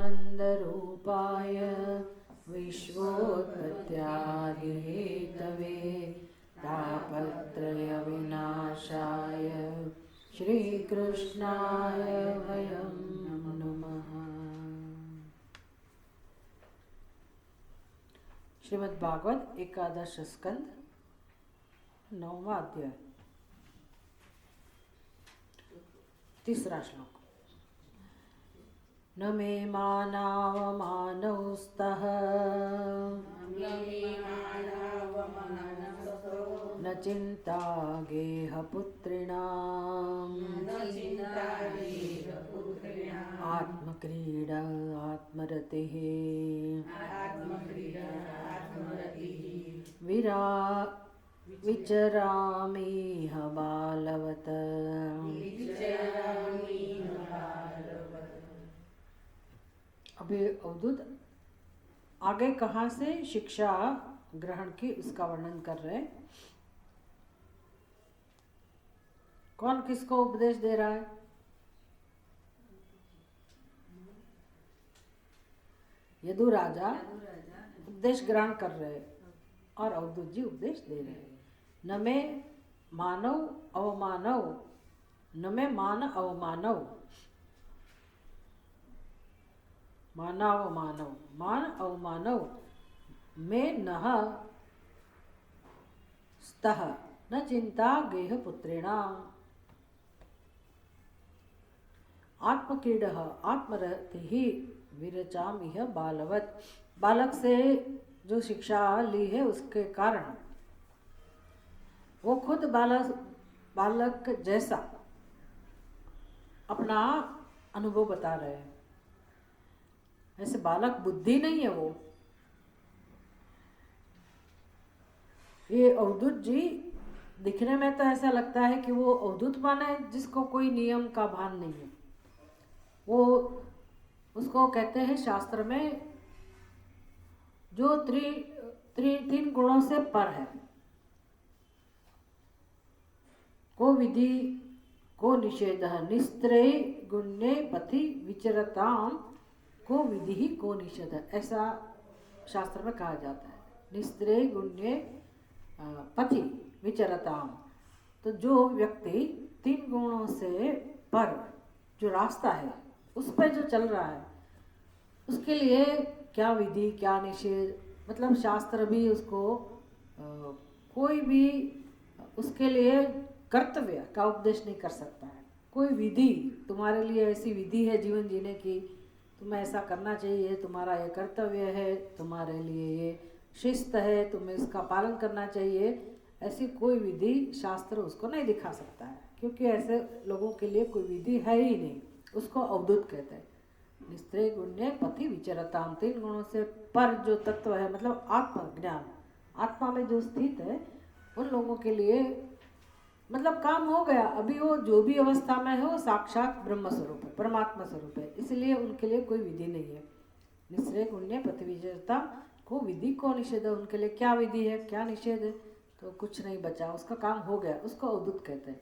आनन्दरूपाय विश्वोत्पत्त्यादिहेतवे तापत्रयविनाशाय श्रीकृष्णाय वयं नमः। श्रीमद् भागवत एकादश स्कंद 9वां अध्याय 3रा श्लोक। न मे मानावमानौ स्तः न चिन्ता गेहपुत्रिणाम् आत्मक्रीडा आत्मरतिः विचरामिह बालवत्। अभी अवधूत आगे कहाँ से शिक्षा ग्रहण की उसका वर्णन कर रहे हैं। कौन किसको उपदेश दे रहा है? यदु राजा उपदेश ग्रहण कर रहे हैं और अवधूत जी उपदेश दे रहे हैं। न में मानव अवमानव, न में मान अवमानव, मानव मानव मान अवमानव में नः स्तः न चिंता गेह पुत्रेणाम् आत्मक्रीडः आत्मरतिः विरचामिह बालवत्। बालक से जो शिक्षा ली है उसके कारण वो खुद बालक जैसा अपना अनुभव बता रहे हैं। ऐसे बालक बुद्धि नहीं है वो। ये अवधूत जी दिखने में तो ऐसा लगता है कि वो अवधूत माने जिसको कोई नियम का भान नहीं है। वो उसको कहते हैं शास्त्र में जो तीन गुणों से पर है। को विधि को निषेधः निस्त्रै गुण्ये पथि विचरताम को विधि ही को निषेध, ऐसा शास्त्र में कहा जाता है। निस्त्रै गुण्ये पथि विचरताम, तो जो व्यक्ति 3 गुणों से पर जो रास्ता है उस पर जो चल रहा है उसके लिए क्या विधि क्या निषेध, मतलब शास्त्र भी उसको कोई भी उसके लिए कर्तव्य का उपदेश नहीं कर सकता है। कोई विधि तुम्हारे लिए ऐसी विधि है जीवन जीने की, तुम्हें ऐसा करना चाहिए, तुम्हारा ये कर्तव्य है, तुम्हारे लिए ये शिस्त है, तुम्हें इसका पालन करना चाहिए, ऐसी कोई विधि शास्त्र उसको नहीं दिखा सकता है। क्योंकि ऐसे लोगों के लिए कोई विधि है ही नहीं। उसको अवधूत कहते हैं। निस्त्रै गुण्ये पथि विचरताम, 3 गुणों से पर जो तत्व है, मतलब आत्मज्ञान, आत्मा में जो स्थित है, उन लोगों के लिए मतलब काम हो गया। अभी वो जो भी अवस्था में है वो साक्षात ब्रह्म स्वरूप है, परमात्मा स्वरूप है, इसलिए उनके लिए कोई विधि नहीं है। निस्त्रै गुण्ये पथि विचरताम को विधि को निषेध, उनके लिए क्या विधि है क्या निषेध है, तो कुछ नहीं बचा, उसका काम हो गया, उसको अवधूत कहते हैं।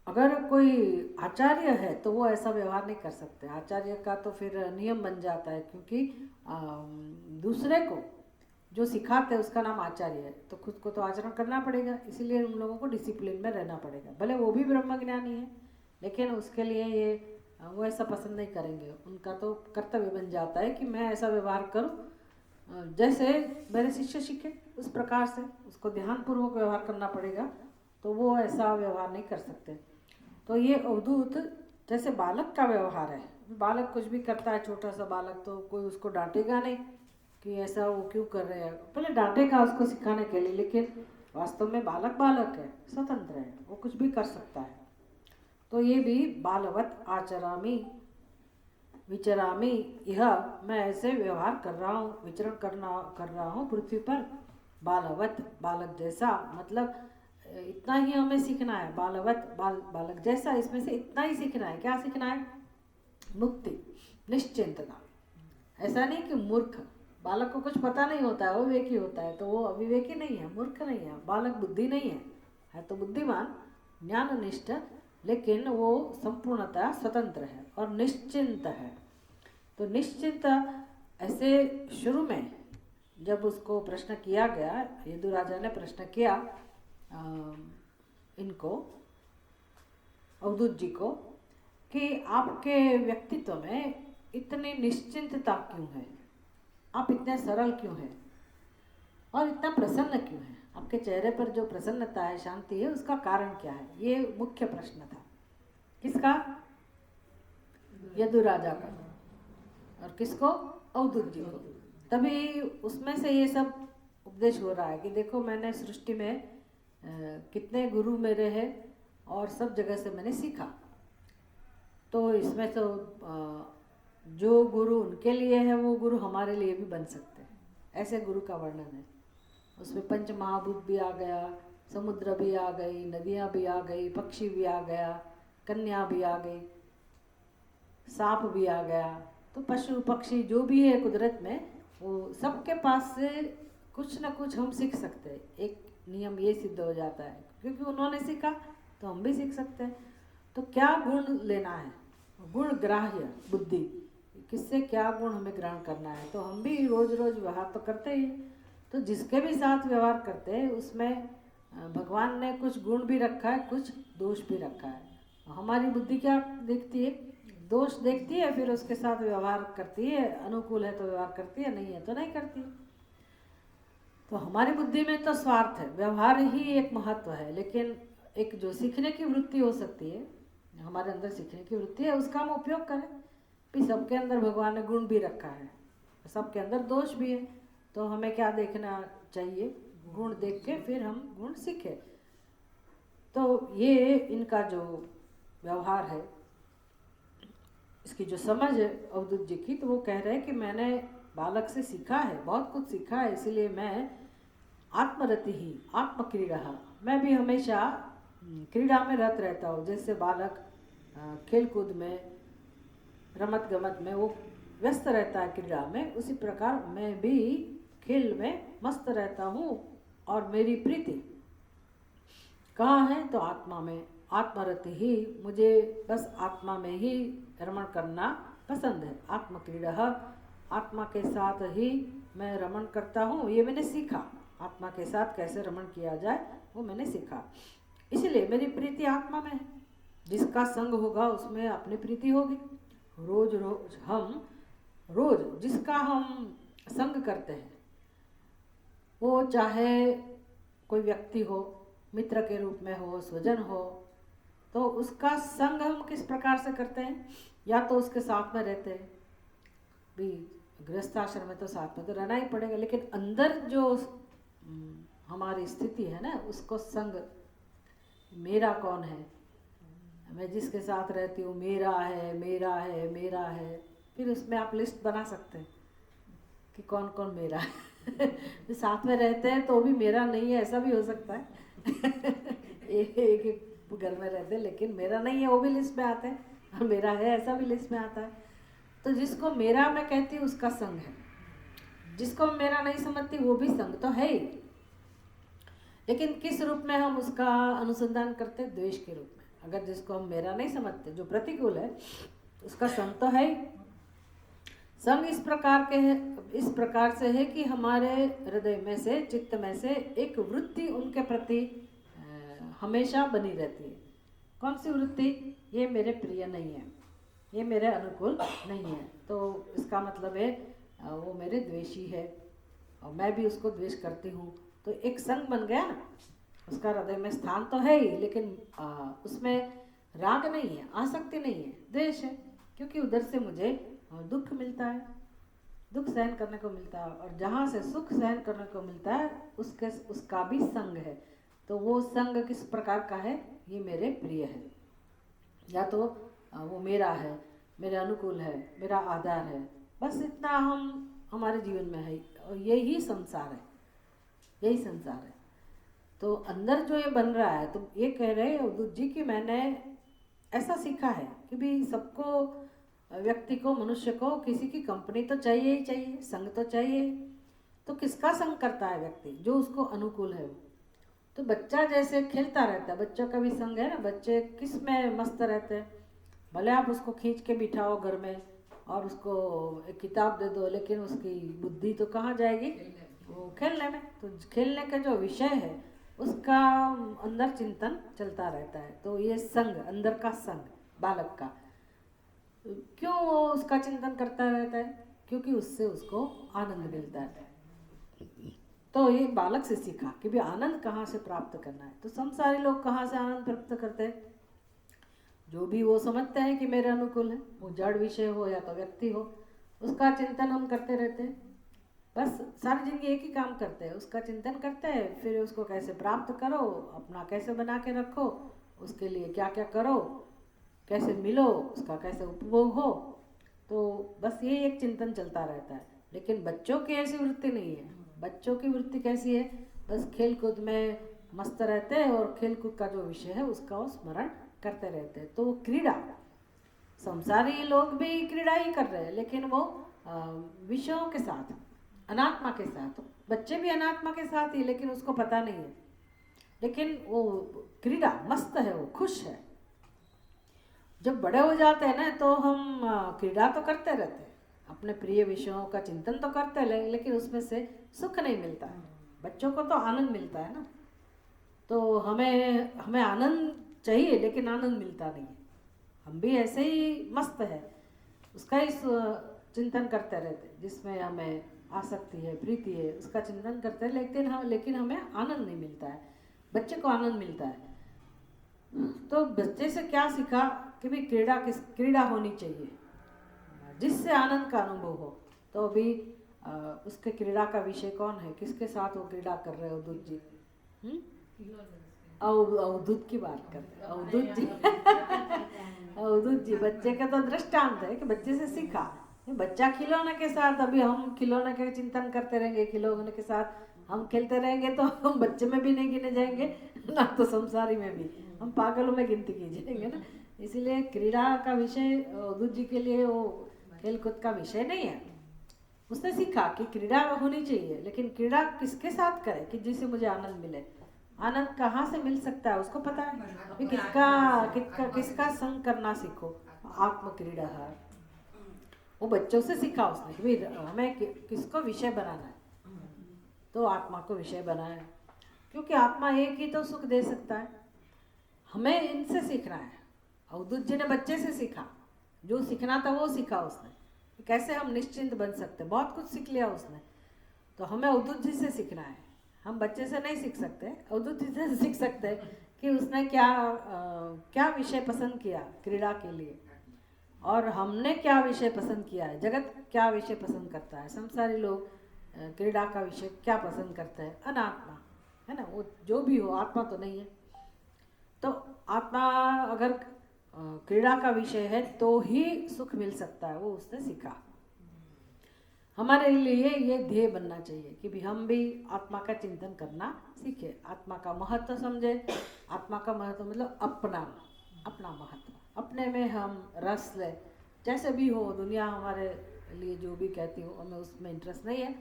अगर कोई आचार्य है तो वो ऐसा व्यवहार नहीं कर सकते। आचार्य का तो फिर नियम बन जाता है, क्योंकि दूसरे को जो सिखाते हैं उसका नाम आचार्य है, तो खुद को तो आचरण करना पड़ेगा। इसीलिए उन लोगों को डिसिप्लिन में रहना पड़ेगा। भले वो भी ब्रह्मज्ञानी है, लेकिन उसके लिए ये वो ऐसा पसंद नहीं करेंगे। उनका तो कर्तव्य बन जाता है कि मैं ऐसा व्यवहार करूं जैसे मेरे शिष्य सीखे, उस प्रकार से उसको ध्यानपूर्वक व्यवहार करना पड़ेगा। तो वो ऐसा व्यवहार नहीं कर सकते। तो ये अवधूत जैसे बालक का व्यवहार है। बालक कुछ भी करता है, छोटा सा बालक, तो कोई उसको डांटेगा नहीं कि ऐसा वो क्यों कर रहे हैं। पहले डांटेगा उसको सिखाने के लिए, लेकिन वास्तव में बालक बालक है, स्वतंत्र है, वो कुछ भी कर सकता है। तो ये भी बालवत आचरामी विचरामी, यह मैं ऐसे व्यवहार कर रहा हूँ, विचरण कर रहा हूँ पृथ्वी पर। बालवत बालक जैसा, मतलब इतना ही हमें सीखना है। बालवत बालक जैसा, इसमें से इतना ही सीखना है। क्या सीखना है? मुक्ति, निश्चिंतता। ऐसा नहीं कि मूर्ख, बालक को कुछ पता नहीं होता है, वो विवेकी होता है, तो वो अविवेकी नहीं है, मूर्ख नहीं है। बालक बुद्धि नहीं है तो बुद्धिमान, ज्ञाननिष्ठ, लेकिन वो संपूर्णतः स्वतंत्र है और निश्चिंत है। तो निश्चित ऐसे शुरू में जब उसको प्रश्न किया गया, यदु राजा ने प्रश्न किया इनको, अवधूत जी को, कि आपके व्यक्तित्व में इतनी निश्चिंतता क्यों है, आप इतने सरल क्यों हैं और इतना प्रसन्न क्यों है, आपके चेहरे पर जो प्रसन्नता है, शांति है, उसका कारण क्या है? ये मुख्य प्रश्न था। किसका? यदु राजा का। और किसको? अवधूत जी को। तभी उसमें से ये सब उपदेश हो रहा है कि देखो मैंने सृष्टि में कितने गुरु मेरे हैं और सब जगह से मैंने सीखा। तो इसमें तो जो गुरु उनके लिए है वो गुरु हमारे लिए भी बन सकते हैं, ऐसे गुरु का वर्णन है। उसमें पंच महाभूत भी आ गया, समुद्र भी आ गई, नदियाँ भी आ गई, पक्षी भी आ गया, कन्या भी आ गई, सांप भी आ गया। तो पशु पक्षी जो भी है कुदरत में, वो सबके पास से कुछ ना कुछ हम सीख सकते हैं। एक नियम ये सिद्ध हो जाता है, क्योंकि उन्होंने सीखा तो हम भी सीख सकते हैं। तो क्या गुण लेना है? गुण ग्राह्य बुद्धि, किससे क्या गुण हमें ग्रहण करना है। तो हम भी रोज रोज व्यवहार तो करते ही, तो जिसके भी साथ व्यवहार करते हैं उसमें भगवान ने कुछ गुण भी रखा है, कुछ दोष भी रखा है। हमारी बुद्धि क्या देखती है? दोष देखती है, फिर उसके साथ व्यवहार करती है। अनुकूल है तो व्यवहार करती है, नहीं है तो नहीं करती। तो हमारी बुद्धि में तो स्वार्थ है, व्यवहार ही एक महत्व है। लेकिन एक जो सीखने की वृत्ति हो सकती है, हमारे अंदर सीखने की वृत्ति है, उसका हम उपयोग करें। भी सबके अंदर भगवान ने गुण भी रखा है, सबके अंदर दोष भी है। तो हमें क्या देखना चाहिए? गुण देख के फिर हम गुण सीखें। तो ये इनका जो व्यवहार है, इसकी जो समझ है अवधूत जी की, तो वो कह रहे हैं कि मैंने बालक से सीखा है, बहुत कुछ सीखा है, इसीलिए मैं आत्मरति ही आत्मक्रीड़ा, मैं भी हमेशा क्रीड़ा में रत रहता हूँ। जैसे बालक खेल कूद में, रमत गमत में वो व्यस्त रहता है क्रीड़ा में, उसी प्रकार मैं भी खेल में मस्त रहता हूँ। और मेरी प्रीति कहाँ है? तो आत्मा में, आत्मरति ही, मुझे बस आत्मा में ही रमण करना पसंद है। आत्मक्रीड़ा, आत्मा के साथ ही मैं रमण करता हूँ, ये मैंने सीखा। आत्मा के साथ कैसे रमण किया जाए वो मैंने सीखा, इसलिए मेरी प्रीति आत्मा में है। जिसका संग होगा उसमें अपनी प्रीति होगी। रोज रोज हम जिसका हम संग करते हैं, वो चाहे कोई व्यक्ति हो, मित्र के रूप में हो, स्वजन हो, तो उसका संग हम किस प्रकार से करते हैं? या तो उसके साथ में रहते हैं, भी गृहस्थाश्रम में तो साथ में तो रहना ही पड़ेगा, लेकिन अंदर जो हमारी स्थिति है ना, उसको संग, मेरा कौन है, मैं जिसके साथ रहती हूँ मेरा है, मेरा है, मेरा है। फिर उसमें आप लिस्ट बना सकते हैं कि कौन कौन मेरा है। साथ में रहते हैं तो भी मेरा नहीं है, ऐसा भी हो सकता है। एक घर में रहते हैं लेकिन मेरा नहीं है, वो भी लिस्ट में आता है, और मेरा है ऐसा भी लिस्ट में आता है। तो जिसको मेरा मैं कहती हूँ उसका संग है, जिसको मेरा नहीं समझती वो भी संग तो है ही। लेकिन किस रूप में हम उसका अनुसंधान करते? द्वेष के रूप में। अगर जिसको हम मेरा नहीं समझते, जो प्रतिकूल है, उसका संग तो है ही। संग इस प्रकार से है कि हमारे हृदय में से, चित्त में से एक वृत्ति उनके प्रति हमेशा बनी रहती है। कौन सी वृत्ति? ये मेरे प्रिय नहीं है, ये मेरे अनुकूल नहीं है, तो इसका मतलब है वो मेरे द्वेषी है और मैं भी उसको द्वेष करती हूँ। तो एक संग बन गया ना, उसका हृदय में स्थान तो है ही, लेकिन उसमें राग नहीं है, आसक्ति नहीं है, द्वेष है। क्योंकि उधर से मुझे दुख मिलता है, दुख सहन करने को मिलता है, और जहाँ से सुख सहन करने को मिलता है उसका भी संग है। तो वो संग किस प्रकार का है? ये मेरे प्रिय है, या तो वो मेरा है, मेरे अनुकूल है, मेरा आधार है। बस इतना हमारे जीवन में है, और यही संसार है, यही संसार है। तो अंदर जो ये बन रहा है, तो ये कह रहे हैं अवधूत जी कि मैंने ऐसा सीखा है कि भी सबको, व्यक्ति को, मनुष्य को किसी की कंपनी तो चाहिए ही चाहिए, संग तो चाहिए। तो किसका संग करता है व्यक्ति? जो उसको अनुकूल है। तो बच्चा जैसे खेलता रहता है, बच्चों का भी संग है ना, बच्चे किस में मस्त रहते हैं। भले आप उसको खींच के बिठाओ घर में और उसको एक किताब दे दो, लेकिन उसकी बुद्धि तो कहाँ जाएगी, वो खेलने में। तो खेलने का जो विषय है उसका अंदर चिंतन चलता रहता है। तो ये संग, अंदर का संग बालक का, क्यों वो उसका चिंतन करता रहता है, क्योंकि उससे उसको आनंद मिलता है। तो ये बालक से सीखा कि भी आनंद कहाँ से प्राप्त करना है। तो संसारी लोग कहाँ से आनंद प्राप्त करते हैं, जो भी वो समझते हैं कि मेरे अनुकूल है, वो जड़ विषय हो या तो व्यक्ति हो, उसका चिंतन हम करते रहते हैं। बस सारी जिंदगी एक ही काम करते हैं, उसका चिंतन करते हैं, फिर उसको कैसे प्राप्त करो, अपना कैसे बना के रखो, उसके लिए क्या क्या करो, कैसे मिलो, उसका कैसे उपभोग हो। तो बस ये एक चिंतन चलता रहता है। लेकिन बच्चों की ऐसी वृत्ति नहीं है। बच्चों की वृत्ति कैसी है, बस खेल कूद में मस्त रहते हैं और खेल कूद का जो विषय है उसका वो स्मरण करते रहते हैं। तो वो क्रीड़ा, संसारी लोग भी क्रीड़ा ही कर रहे हैं, लेकिन वो विषयों के साथ, अनात्मा के साथ। बच्चे भी अनात्मा के साथ ही, लेकिन उसको पता नहीं है। लेकिन वो क्रीड़ा मस्त है, वो खुश है। जब बड़े हो जाते हैं ना, तो हम क्रीड़ा तो करते रहते हैं, अपने प्रिय विषयों का चिंतन तो करते हैं, लेकिन उसमें से सुख नहीं मिलता है। बच्चों को तो आनंद मिलता है ना। तो हमें हमें आनंद चाहिए, लेकिन आनंद मिलता नहीं है। हम भी ऐसे ही मस्त है, उसका ही चिंतन करते रहते हैं, जिसमें हमें आसक्ति है, प्रीति है, उसका चिंतन करते हैं, लेकिन हमें आनंद नहीं मिलता है। बच्चे को आनंद मिलता है। तो बच्चे से क्या सीखा कि भी क्रीड़ा होनी चाहिए जिससे आनंद का अनुभव हो। तो अभी उसके क्रीड़ा का विषय कौन है, किसके साथ वो क्रीड़ा कर रहे हो, अवधूत जी? अवधूत की बात करते हैं, अवधूत जी। अवधूत जी बच्चे का तो दृष्टांत है कि बच्चे से सीखा। बच्चा खिलौने के साथ, अभी हम खिलौने का चिंतन करते रहेंगे, खिलौने के साथ हम खेलते रहेंगे, तो हम बच्चे में भी नहीं गिने जाएंगे ना, तो संसारी में भी हम पागलों में गिनती की जाएंगे ना। इसीलिए क्रीड़ा का विषय अवधूत जी के लिए वो खेल कूद का विषय नहीं है। उसने सीखा कि क्रीड़ा होनी चाहिए, लेकिन क्रीड़ा किसके साथ करे कि जिससे मुझे आनंद मिले। आनंद कहाँ से मिल सकता है उसको पता है कि किसका संग करना सीखो। आत्म क्रीड़ा है, वो बच्चों से सीखा उसने कि भाई हमें किसको विषय बनाना है, तो आत्मा को विषय बनाया, क्योंकि आत्मा एक ही तो सुख दे सकता है। हमें इनसे सीखना है। अवधूत जी ने बच्चे से सीखा, जो सीखना था वो सीखा उसने, कैसे हम निश्चिंत बन सकते, बहुत कुछ सीख लिया उसने। तो हमें अवधूत जी से सीखना है, हम बच्चे से नहीं सीख सकते। अवधूत जी से सीख सकते हैं कि उसने क्या विषय पसंद किया क्रीड़ा के लिए, और हमने क्या विषय पसंद किया है। जगत क्या विषय पसंद करता है, संसारी लोग क्रीड़ा का विषय क्या पसंद करते हैं, अनात्मा है ना, वो जो भी हो, आत्मा तो नहीं है। तो आत्मा अगर क्रीड़ा का विषय है तो ही सुख मिल सकता है, वो उसने सीखा। हमारे लिए ये ध्येय बनना चाहिए कि भी हम भी आत्मा का चिंतन करना सीखे, आत्मा का महत्व समझे। आत्मा का महत्व मतलब अपना महत्व, अपने में हम रस ले। जैसे भी हो, दुनिया हमारे लिए जो भी कहती हो, हमें उसमें इंटरेस्ट नहीं है।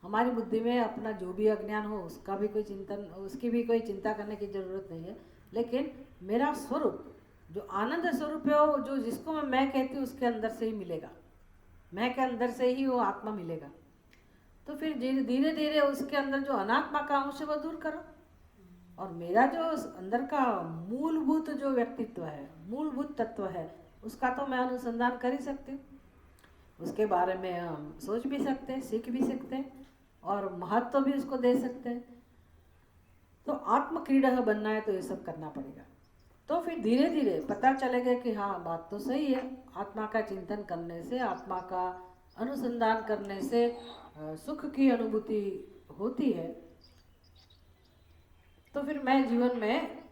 हमारी बुद्धि में अपना जो भी अज्ञान हो उसका भी कोई चिंतन, उसकी भी कोई चिंता करने की ज़रूरत नहीं है। लेकिन मेरा स्वरूप जो आनंद स्वरूप है, वो जो जिसको मैं कहती हूँ उसके अंदर से ही मिलेगा, मैं के अंदर से ही वो आत्मा मिलेगा। तो फिर धीरे धीरे उसके अंदर जो अनात्मा का अंश है वो दूर करो, और मेरा जो अंदर का मूलभूत जो व्यक्तित्व है, मूलभूत तत्व है, उसका तो मैं अनुसंधान कर ही सकती हूँ। उसके बारे में हम सोच भी सकते हैं, सीख भी सकते हैं, और महत्व भी उसको दे सकते हैं। तो आत्म क्रीड़ा बनना है तो ये सब करना पड़ेगा। तो फिर धीरे धीरे पता चलेगा कि हाँ, बात तो सही है, आत्मा का चिंतन करने से, आत्मा का अनुसंधान करने से सुख की अनुभूति होती है। तो फिर मैं जीवन में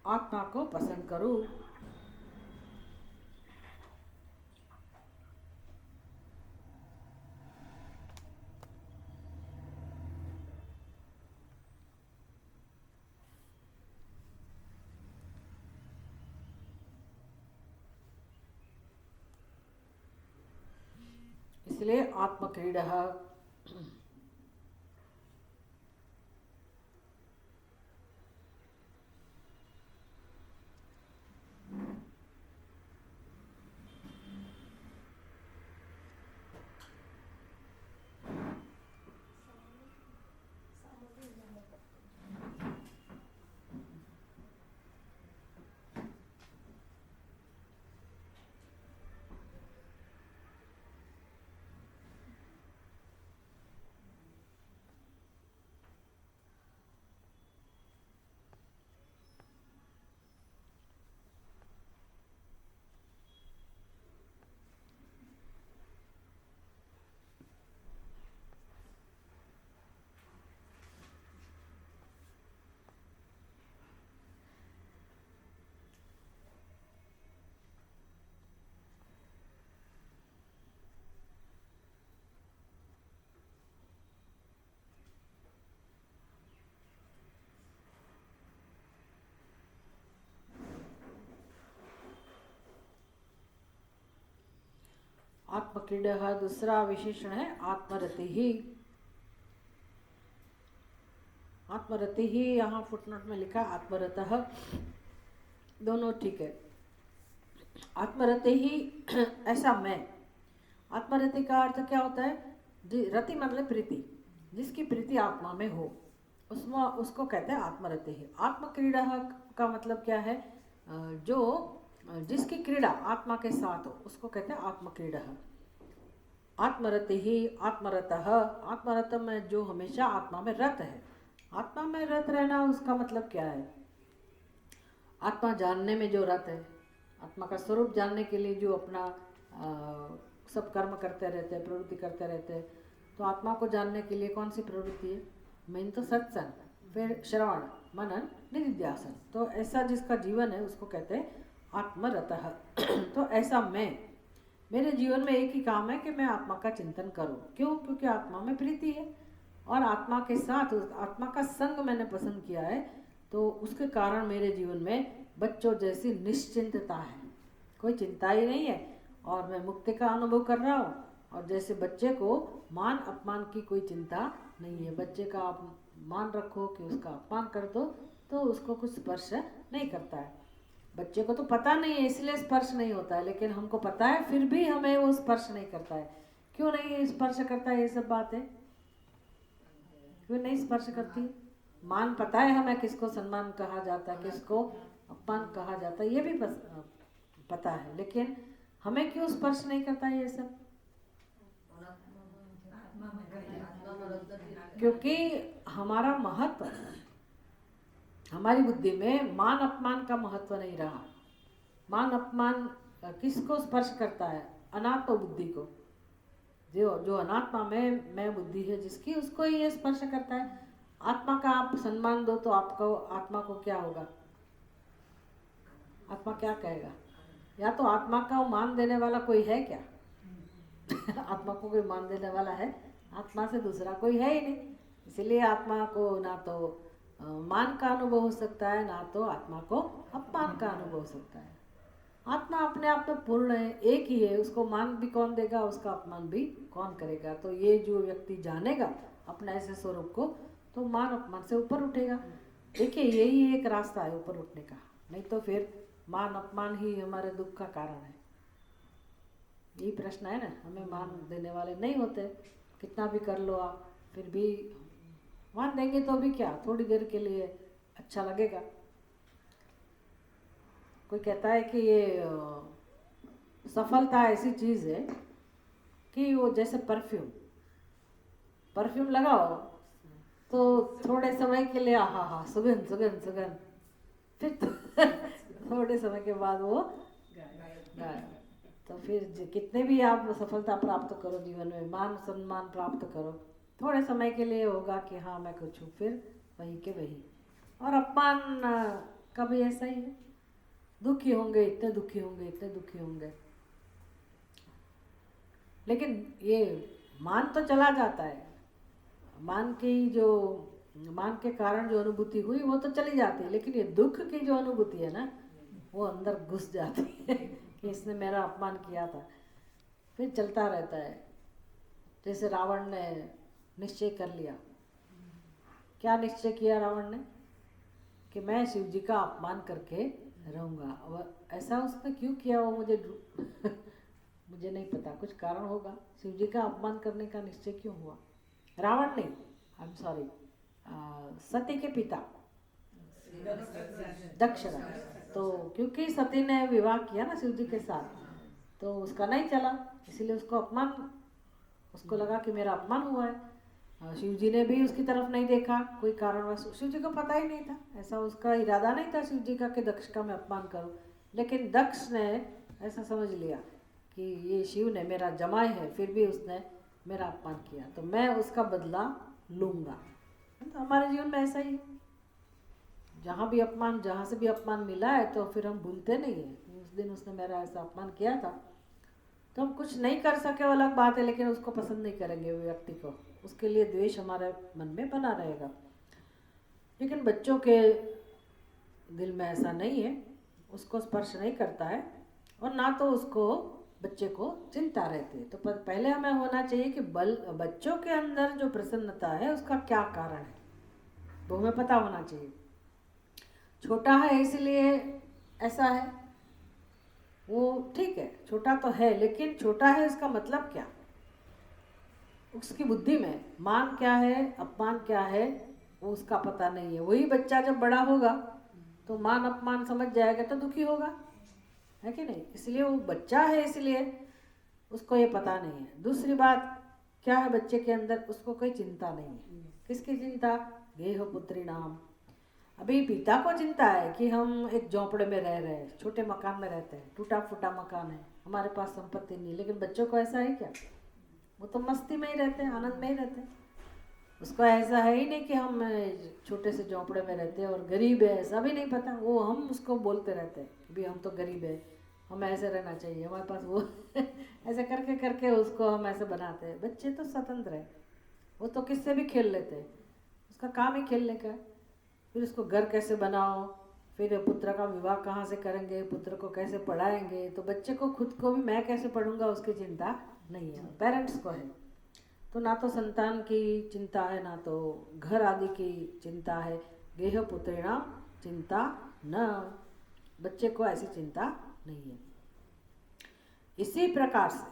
आत्मा को पसंद करूं। इसलिए आत्मक्रीड़ा आत्मक्रीडा दूसरा विशेषण है आत्मरति ही। आत्मरति ही यहाँ फुटनोट में लिखा आत्मरतः, दोनों ठीक है। आत्मरति ही ऐसा मैं। आत्मरति का अर्थ क्या होता है? रति मतलब प्रीति, जिसकी प्रीति आत्मा में हो उसमें उसको कहते हैं आत्मरति ही। आत्मक्रीडा का मतलब क्या है? जो जिसकी क्रीड़ा आत्मा के साथ हो उसको कहते हैं आत्मक्रीडा। आत्मरति ही आत्मरतः, आत्मरत में जो हमेशा आत्मा में रत है। आत्मा में रत रहना उसका मतलब क्या है? आत्मा जानने में जो रत है, आत्मा का स्वरूप जानने के लिए जो अपना सब कर्म करते रहते हैं, प्रवृत्ति करते रहते हैं। तो आत्मा को जानने के लिए कौन सी प्रवृत्ति है? मेन तो सत्संग, फिर श्रवण, मनन, निधिध्यासन। तो ऐसा जिसका जीवन है उसको कहते हैं आत्मरतः। तो ऐसा मैं, मेरे जीवन में एक ही काम है कि मैं आत्मा का चिंतन करूं। क्यों? क्योंकि आत्मा में प्रीति है और आत्मा के साथ आत्मा का संग मैंने पसंद किया है। तो उसके कारण मेरे जीवन में बच्चों जैसी निश्चिंतता है, कोई चिंता ही नहीं है और मैं मुक्ति का अनुभव कर रहा हूँ। और जैसे बच्चे को मान अपमान की कोई चिंता नहीं है। बच्चे का आप मान रखो कि उसका अपमान कर दो तो उसको कुछ स्पर्श नहीं करता है। बच्चे को तो पता नहीं है इसलिए स्पर्श नहीं होता है, लेकिन हमको पता है फिर भी हमें वो स्पर्श नहीं करता है। क्यों नहीं स्पर्श करता है? ये सब बातें क्यों नहीं स्पर्श करती? मान पता है हमें किसको सम्मान कहा जाता है, किसको अपमान कहा जाता है, ये भी पता है, लेकिन हमें क्यों स्पर्श नहीं करता है ये सब? क्योंकि हमारा महत्व, हमारी बुद्धि में मान अपमान का महत्व नहीं रहा। मान अपमान किसको स्पर्श करता है? अनात्म बुद्धि को। जो अनात्मा में मैं बुद्धि है जिसकी, उसको ही ये स्पर्श करता है। आत्मा का आप सम्मान दो तो आपको, आत्मा को क्या होगा? आत्मा क्या कहेगा? या तो आत्मा का मान देने वाला कोई है क्या? आत्मा को कोई मान देने वाला है? आत्मा से दूसरा कोई है ही नहीं। इसलिए आत्मा को ना तो मान का अनुभव हो सकता है, ना तो आत्मा को अपमान का अनुभव हो सकता है। आत्मा अपने आप में पूर्ण है, एक ही है। उसको मान भी कौन देगा, उसका अपमान भी कौन करेगा? तो ये जो व्यक्ति जानेगा अपने ऐसे स्वरूप को, तो मान अपमान से ऊपर उठेगा। देखिए यही एक रास्ता है ऊपर उठने का, नहीं तो फिर मान अपमान ही हमारे दुख का कारण है। यही प्रश्न है ना, हमें मान देने वाले नहीं होते। कितना भी कर लो आप, फिर भी मान देंगे तो भी क्या, थोड़ी देर के लिए अच्छा लगेगा। कोई कहता है कि ये सफलता ऐसी चीज़ है कि वो जैसे परफ्यूम लगाओ तो थोड़े समय के लिए आहा हा सुगंध सुगंध सुगंध, फिर थोड़े समय के बाद वो गायब। तो फिर कितने भी आप सफलता प्राप्त करो जीवन में, मान सम्मान प्राप्त करो, थोड़े समय के लिए होगा कि हाँ मैं कुछ हूँ, फिर वही के वही। और अपमान का भी ऐसा ही है। दुखी होंगे, इतने दुखी होंगे, इतने दुखी होंगे, लेकिन ये मान तो चला जाता है। मान के कारण जो अनुभूति हुई वो तो चली जाती है, लेकिन ये दुख की जो अनुभूति है ना, वो अंदर घुस जाती है कि इसने मेरा अपमान किया था। फिर चलता रहता है। जैसे रावण ने निश्चय कर लिया। क्या निश्चय किया रावण ने? कि मैं शिव जी का अपमान करके रहूँगा। और ऐसा उसने क्यों किया वो मुझे नहीं पता, कुछ कारण होगा। शिव जी का अपमान करने का निश्चय क्यों हुआ? रावण नहीं, आई एम सॉरी, सती के पिता दक्ष। तो क्योंकि सती ने विवाह किया ना शिव जी के साथ, तो उसका नहीं चला, इसीलिए उसको लगा कि मेरा अपमान हुआ है। शिव जी ने भी उसकी तरफ नहीं देखा, कोई कारणवश। शिव जी को पता ही नहीं था, ऐसा उसका इरादा नहीं था शिव जी का कि दक्ष का मैं अपमान करूं। लेकिन दक्ष ने ऐसा समझ लिया कि ये शिव ने मेरा जमाई है, फिर भी उसने मेरा अपमान किया, तो मैं उसका बदला लूँगा। तो हमारे जीवन में ऐसा ही है। जहाँ से भी अपमान मिला है तो फिर हम भूलते नहीं हैं। उस दिन उसने मेरा ऐसा अपमान किया था, तो हम कुछ नहीं कर सके, वो अलग बात है, लेकिन उसको पसंद नहीं करेंगे वो व्यक्ति को, उसके लिए द्वेष हमारे मन में बना रहेगा। लेकिन बच्चों के दिल में ऐसा नहीं है, उसको स्पर्श नहीं करता है और ना तो उसको बच्चे को चिंता रहती है। तो पहले हमें होना चाहिए कि बच्चों के अंदर जो प्रसन्नता है उसका क्या कारण है, वो हमें पता होना चाहिए। छोटा है इसलिए ऐसा है, वो ठीक है, छोटा तो है, लेकिन छोटा है इसका मतलब क्या, उसकी बुद्धि में मान क्या है, अपमान क्या है, वो उसका पता नहीं है। वही बच्चा जब बड़ा होगा तो मान अपमान समझ जाएगा तो दुखी होगा, है कि नहीं? इसलिए वो बच्चा है, इसलिए उसको ये पता नहीं है। दूसरी बात क्या है बच्चे के अंदर, उसको कोई चिंता नहीं है। किसकी चिंता? गेह पुत्री नाम। अभी पिता को चिंता है कि हम एक झोंपड़े में रह रहे हैं, छोटे मकान में रहते हैं, टूटा फूटा मकान है, हमारे पास संपत्ति नहीं। लेकिन बच्चों को ऐसा है क्या? वो तो मस्ती में ही रहते हैं, आनंद में ही रहते हैं। उसको ऐसा है ही नहीं कि हम छोटे से झोंपड़े में रहते हैं और गरीब है, ऐसा भी नहीं पता। वो हम उसको बोलते रहते हैं कि हम तो गरीब है, हमें ऐसे रहना चाहिए, हमारे पास वो ऐसे करके करके उसको हम ऐसे बनाते हैं। बच्चे तो स्वतंत्र है, वो तो किससे भी खेल लेते हैं, उसका काम ही खेलने का है। फिर उसको घर कैसे बनाओ, फिर पुत्र का विवाह कहाँ से करेंगे, पुत्र को कैसे पढ़ाएंगे, तो बच्चे को खुद को भी मैं कैसे पढ़ूंगा उसकी चिंता नहीं है, पेरेंट्स को है। तो ना तो संतान की चिंता है, ना तो घर आदि की चिंता है। गेह पुत्रेणाम चिंता न, बच्चे को ऐसी चिंता नहीं है। इसी प्रकार से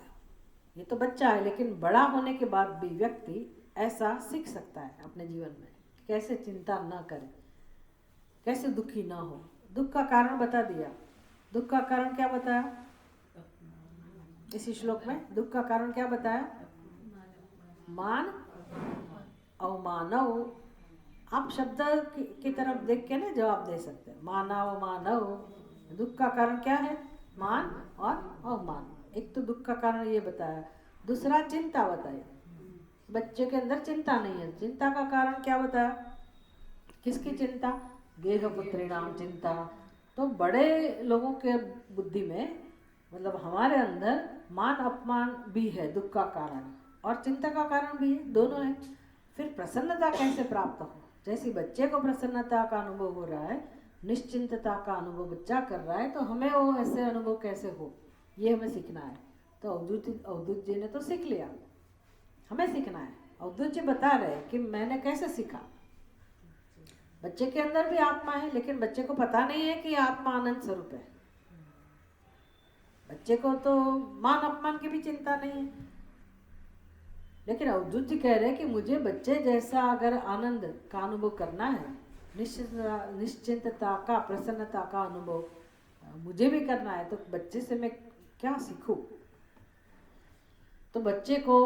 ये तो बच्चा है, लेकिन बड़ा होने के बाद भी व्यक्ति ऐसा सीख सकता है अपने जीवन में, कैसे चिंता न करे, कैसे दुखी ना हो। दुख का कारण बता दिया। दुख का कारण क्या बताया इसी श्लोक में? दुख का कारण क्या बताया? मान अवमानव। आप शब्द की तरफ देख के ना जवाब दे सकते हैं। मानव मानव, दुख का कारण क्या है? मान और अवमान। एक तो दुख का कारण ये बताया, दूसरा चिंता बताई। बच्चे के अंदर चिंता नहीं है, चिंता का कारण क्या बताया? किसकी चिंता? गेह पुत्रिणाम चिंता। तो बड़े लोगों के बुद्धि में, मतलब हमारे अंदर मान अपमान भी है दुख का कारण, और चिंता का कारण भी है, दोनों है। फिर प्रसन्नता कैसे प्राप्त हो? जैसे बच्चे को प्रसन्नता का अनुभव हो रहा है, निश्चिंतता का अनुभव बच्चा कर रहा है, तो हमें वो ऐसे अनुभव कैसे हो, ये हमें सीखना है। तो अवधूत जी ने तो सीख लिया, हमें सीखना है। अवधूत जी बता रहे कि मैंने कैसे सीखा। बच्चे के अंदर भी आत्मा है, लेकिन बच्चे को पता नहीं है कि आत्मा आनंद स्वरूप है। बच्चे को तो मान अपमान की भी चिंता नहीं है। लेकिन अवधूत जी कह रहे हैं कि मुझे बच्चे जैसा अगर आनंद का अनुभव करना है, निश्चिंतता का, प्रसन्नता का अनुभव मुझे भी करना है, तो बच्चे से मैं क्या सीखूं? तो बच्चे को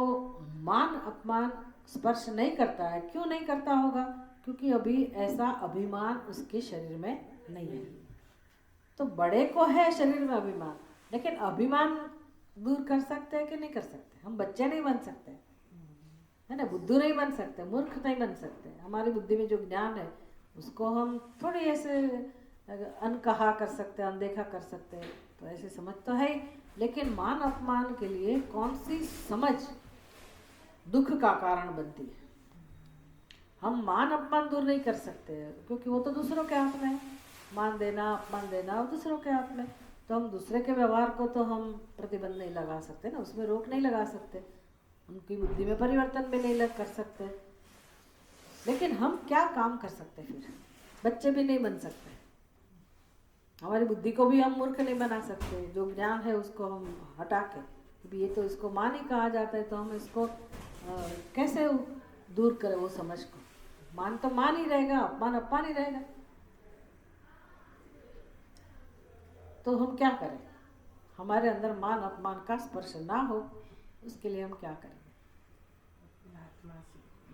मान अपमान स्पर्श नहीं करता है। क्यों नहीं करता होगा? क्योंकि अभी ऐसा अभिमान उसके शरीर में नहीं है। तो बड़े को है शरीर में अभिमान, लेकिन अभिमान दूर कर सकते हैं कि नहीं कर सकते? हम बच्चे नहीं बन सकते, है ना, बुद्धू नहीं बन सकते, मूर्ख नहीं बन सकते। हमारी बुद्धि में जो ज्ञान है उसको हम थोड़ी ऐसे अनकहा कर सकते, अनदेखा कर सकते, तो ऐसे समझ तो है ही। लेकिन मान अपमान के लिए कौन सी समझ दुख का कारण बनती है? हम मान अपमान दूर नहीं कर सकते, क्योंकि वो तो दूसरों के हाथ में है। मान देना अपमान देना वो दूसरों के हाथ में। तो हम दूसरे के व्यवहार को तो हम प्रतिबंध नहीं लगा सकते ना, उसमें रोक नहीं लगा सकते, उनकी बुद्धि में परिवर्तन भी नहीं कर सकते। लेकिन हम क्या काम कर सकते? फिर बच्चे भी नहीं बन सकते, हमारी बुद्धि को भी हम मूर्ख नहीं बना सकते। जो ज्ञान है उसको हम हटा के, ये तो इसको मान ही कहा जाता है, तो हम इसको कैसे दूर करें वो समझ को? मान तो मान ही रहेगा, अपमान अपमान ही रहेगा। तो हम क्या करें? हमारे अंदर मान अपमान का स्पर्श ना हो, उसके लिए हम क्या करें?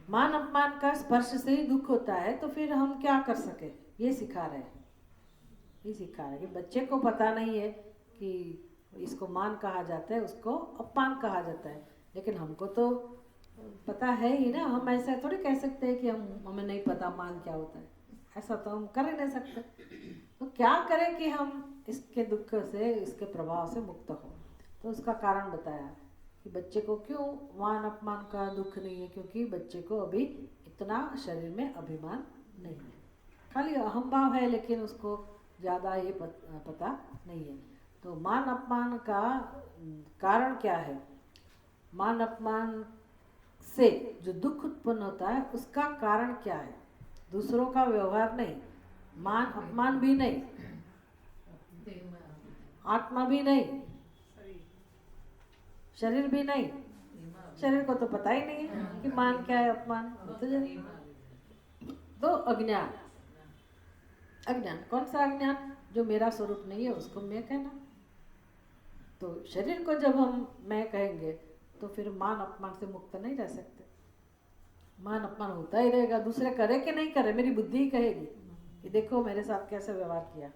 मान अपमान का स्पर्श से ही दुख होता है, तो फिर हम क्या कर सके? ये सिखा रहे हैं, ये सिखा रहे हैं कि बच्चे को पता नहीं है कि इसको मान कहा जाता है, उसको अपमान कहा जाता है। लेकिन हमको तो पता है ही ना। हम ऐसा थोड़ी कह सकते हैं कि हमें नहीं पता मान क्या होता है, ऐसा तो हम कर ही नहीं सकते। तो क्या करें कि हम इसके दुख से, इसके प्रभाव से मुक्त हो? तो उसका कारण बताया कि बच्चे को क्यों मान अपमान का दुख नहीं है, क्योंकि बच्चे को अभी इतना शरीर में अभिमान नहीं है, खाली अहम भाव है, लेकिन उसको ज़्यादा ये पता नहीं है। तो मान अपमान का कारण क्या है? मान अपमान से जो दुख उत्पन्न होता है उसका कारण क्या है? दूसरों का व्यवहार नहीं, मान अपमान भी नहीं, आत्मा भी नहीं, शरीर भी नहीं। शरीर को तो पता ही नहीं है कि मान क्या है, अपमान तो अज्ञान। अज्ञान कौन सा अज्ञान? जो मेरा स्वरूप नहीं है उसको मैं कहना। तो शरीर को जब हम मैं कहेंगे तो फिर मान अपमान से मुक्त नहीं रह सकते। मान अपमान होता ही रहेगा, दूसरे करे कि नहीं करे, मेरी बुद्धि ही कहेगी कि देखो मेरे साथ कैसे व्यवहार किया,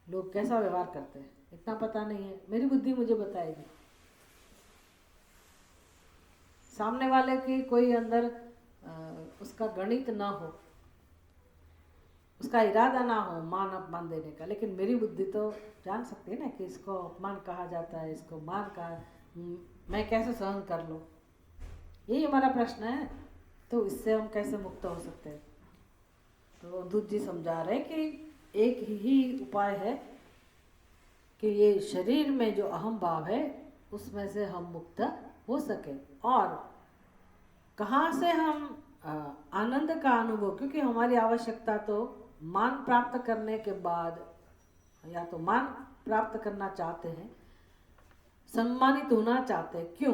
लोग कैसा व्यवहार करते हैं, इतना पता नहीं है, मेरी बुद्धि मुझे बताएगी। सामने वाले की कोई अंदर उसका गणित ना हो, उसका इरादा ना हो मान अपमान देने का, लेकिन मेरी बुद्धि तो जान सकती है ना कि इसको अपमान कहा जाता है, इसको मान कहा, मैं कैसे सहन कर लूँ, यही हमारा प्रश्न है। तो इससे हम कैसे मुक्त हो सकते हैं? तो अवधूत जी समझा रहे कि एक ही उपाय है कि ये शरीर में जो अहम भाव है उसमें से हम मुक्त हो सके। और कहाँ से हम आनंद का अनुभव, क्योंकि हमारी आवश्यकता तो मान प्राप्त करने के बाद, या तो मान प्राप्त करना चाहते हैं, सम्मानित होना चाहते हैं, क्यों?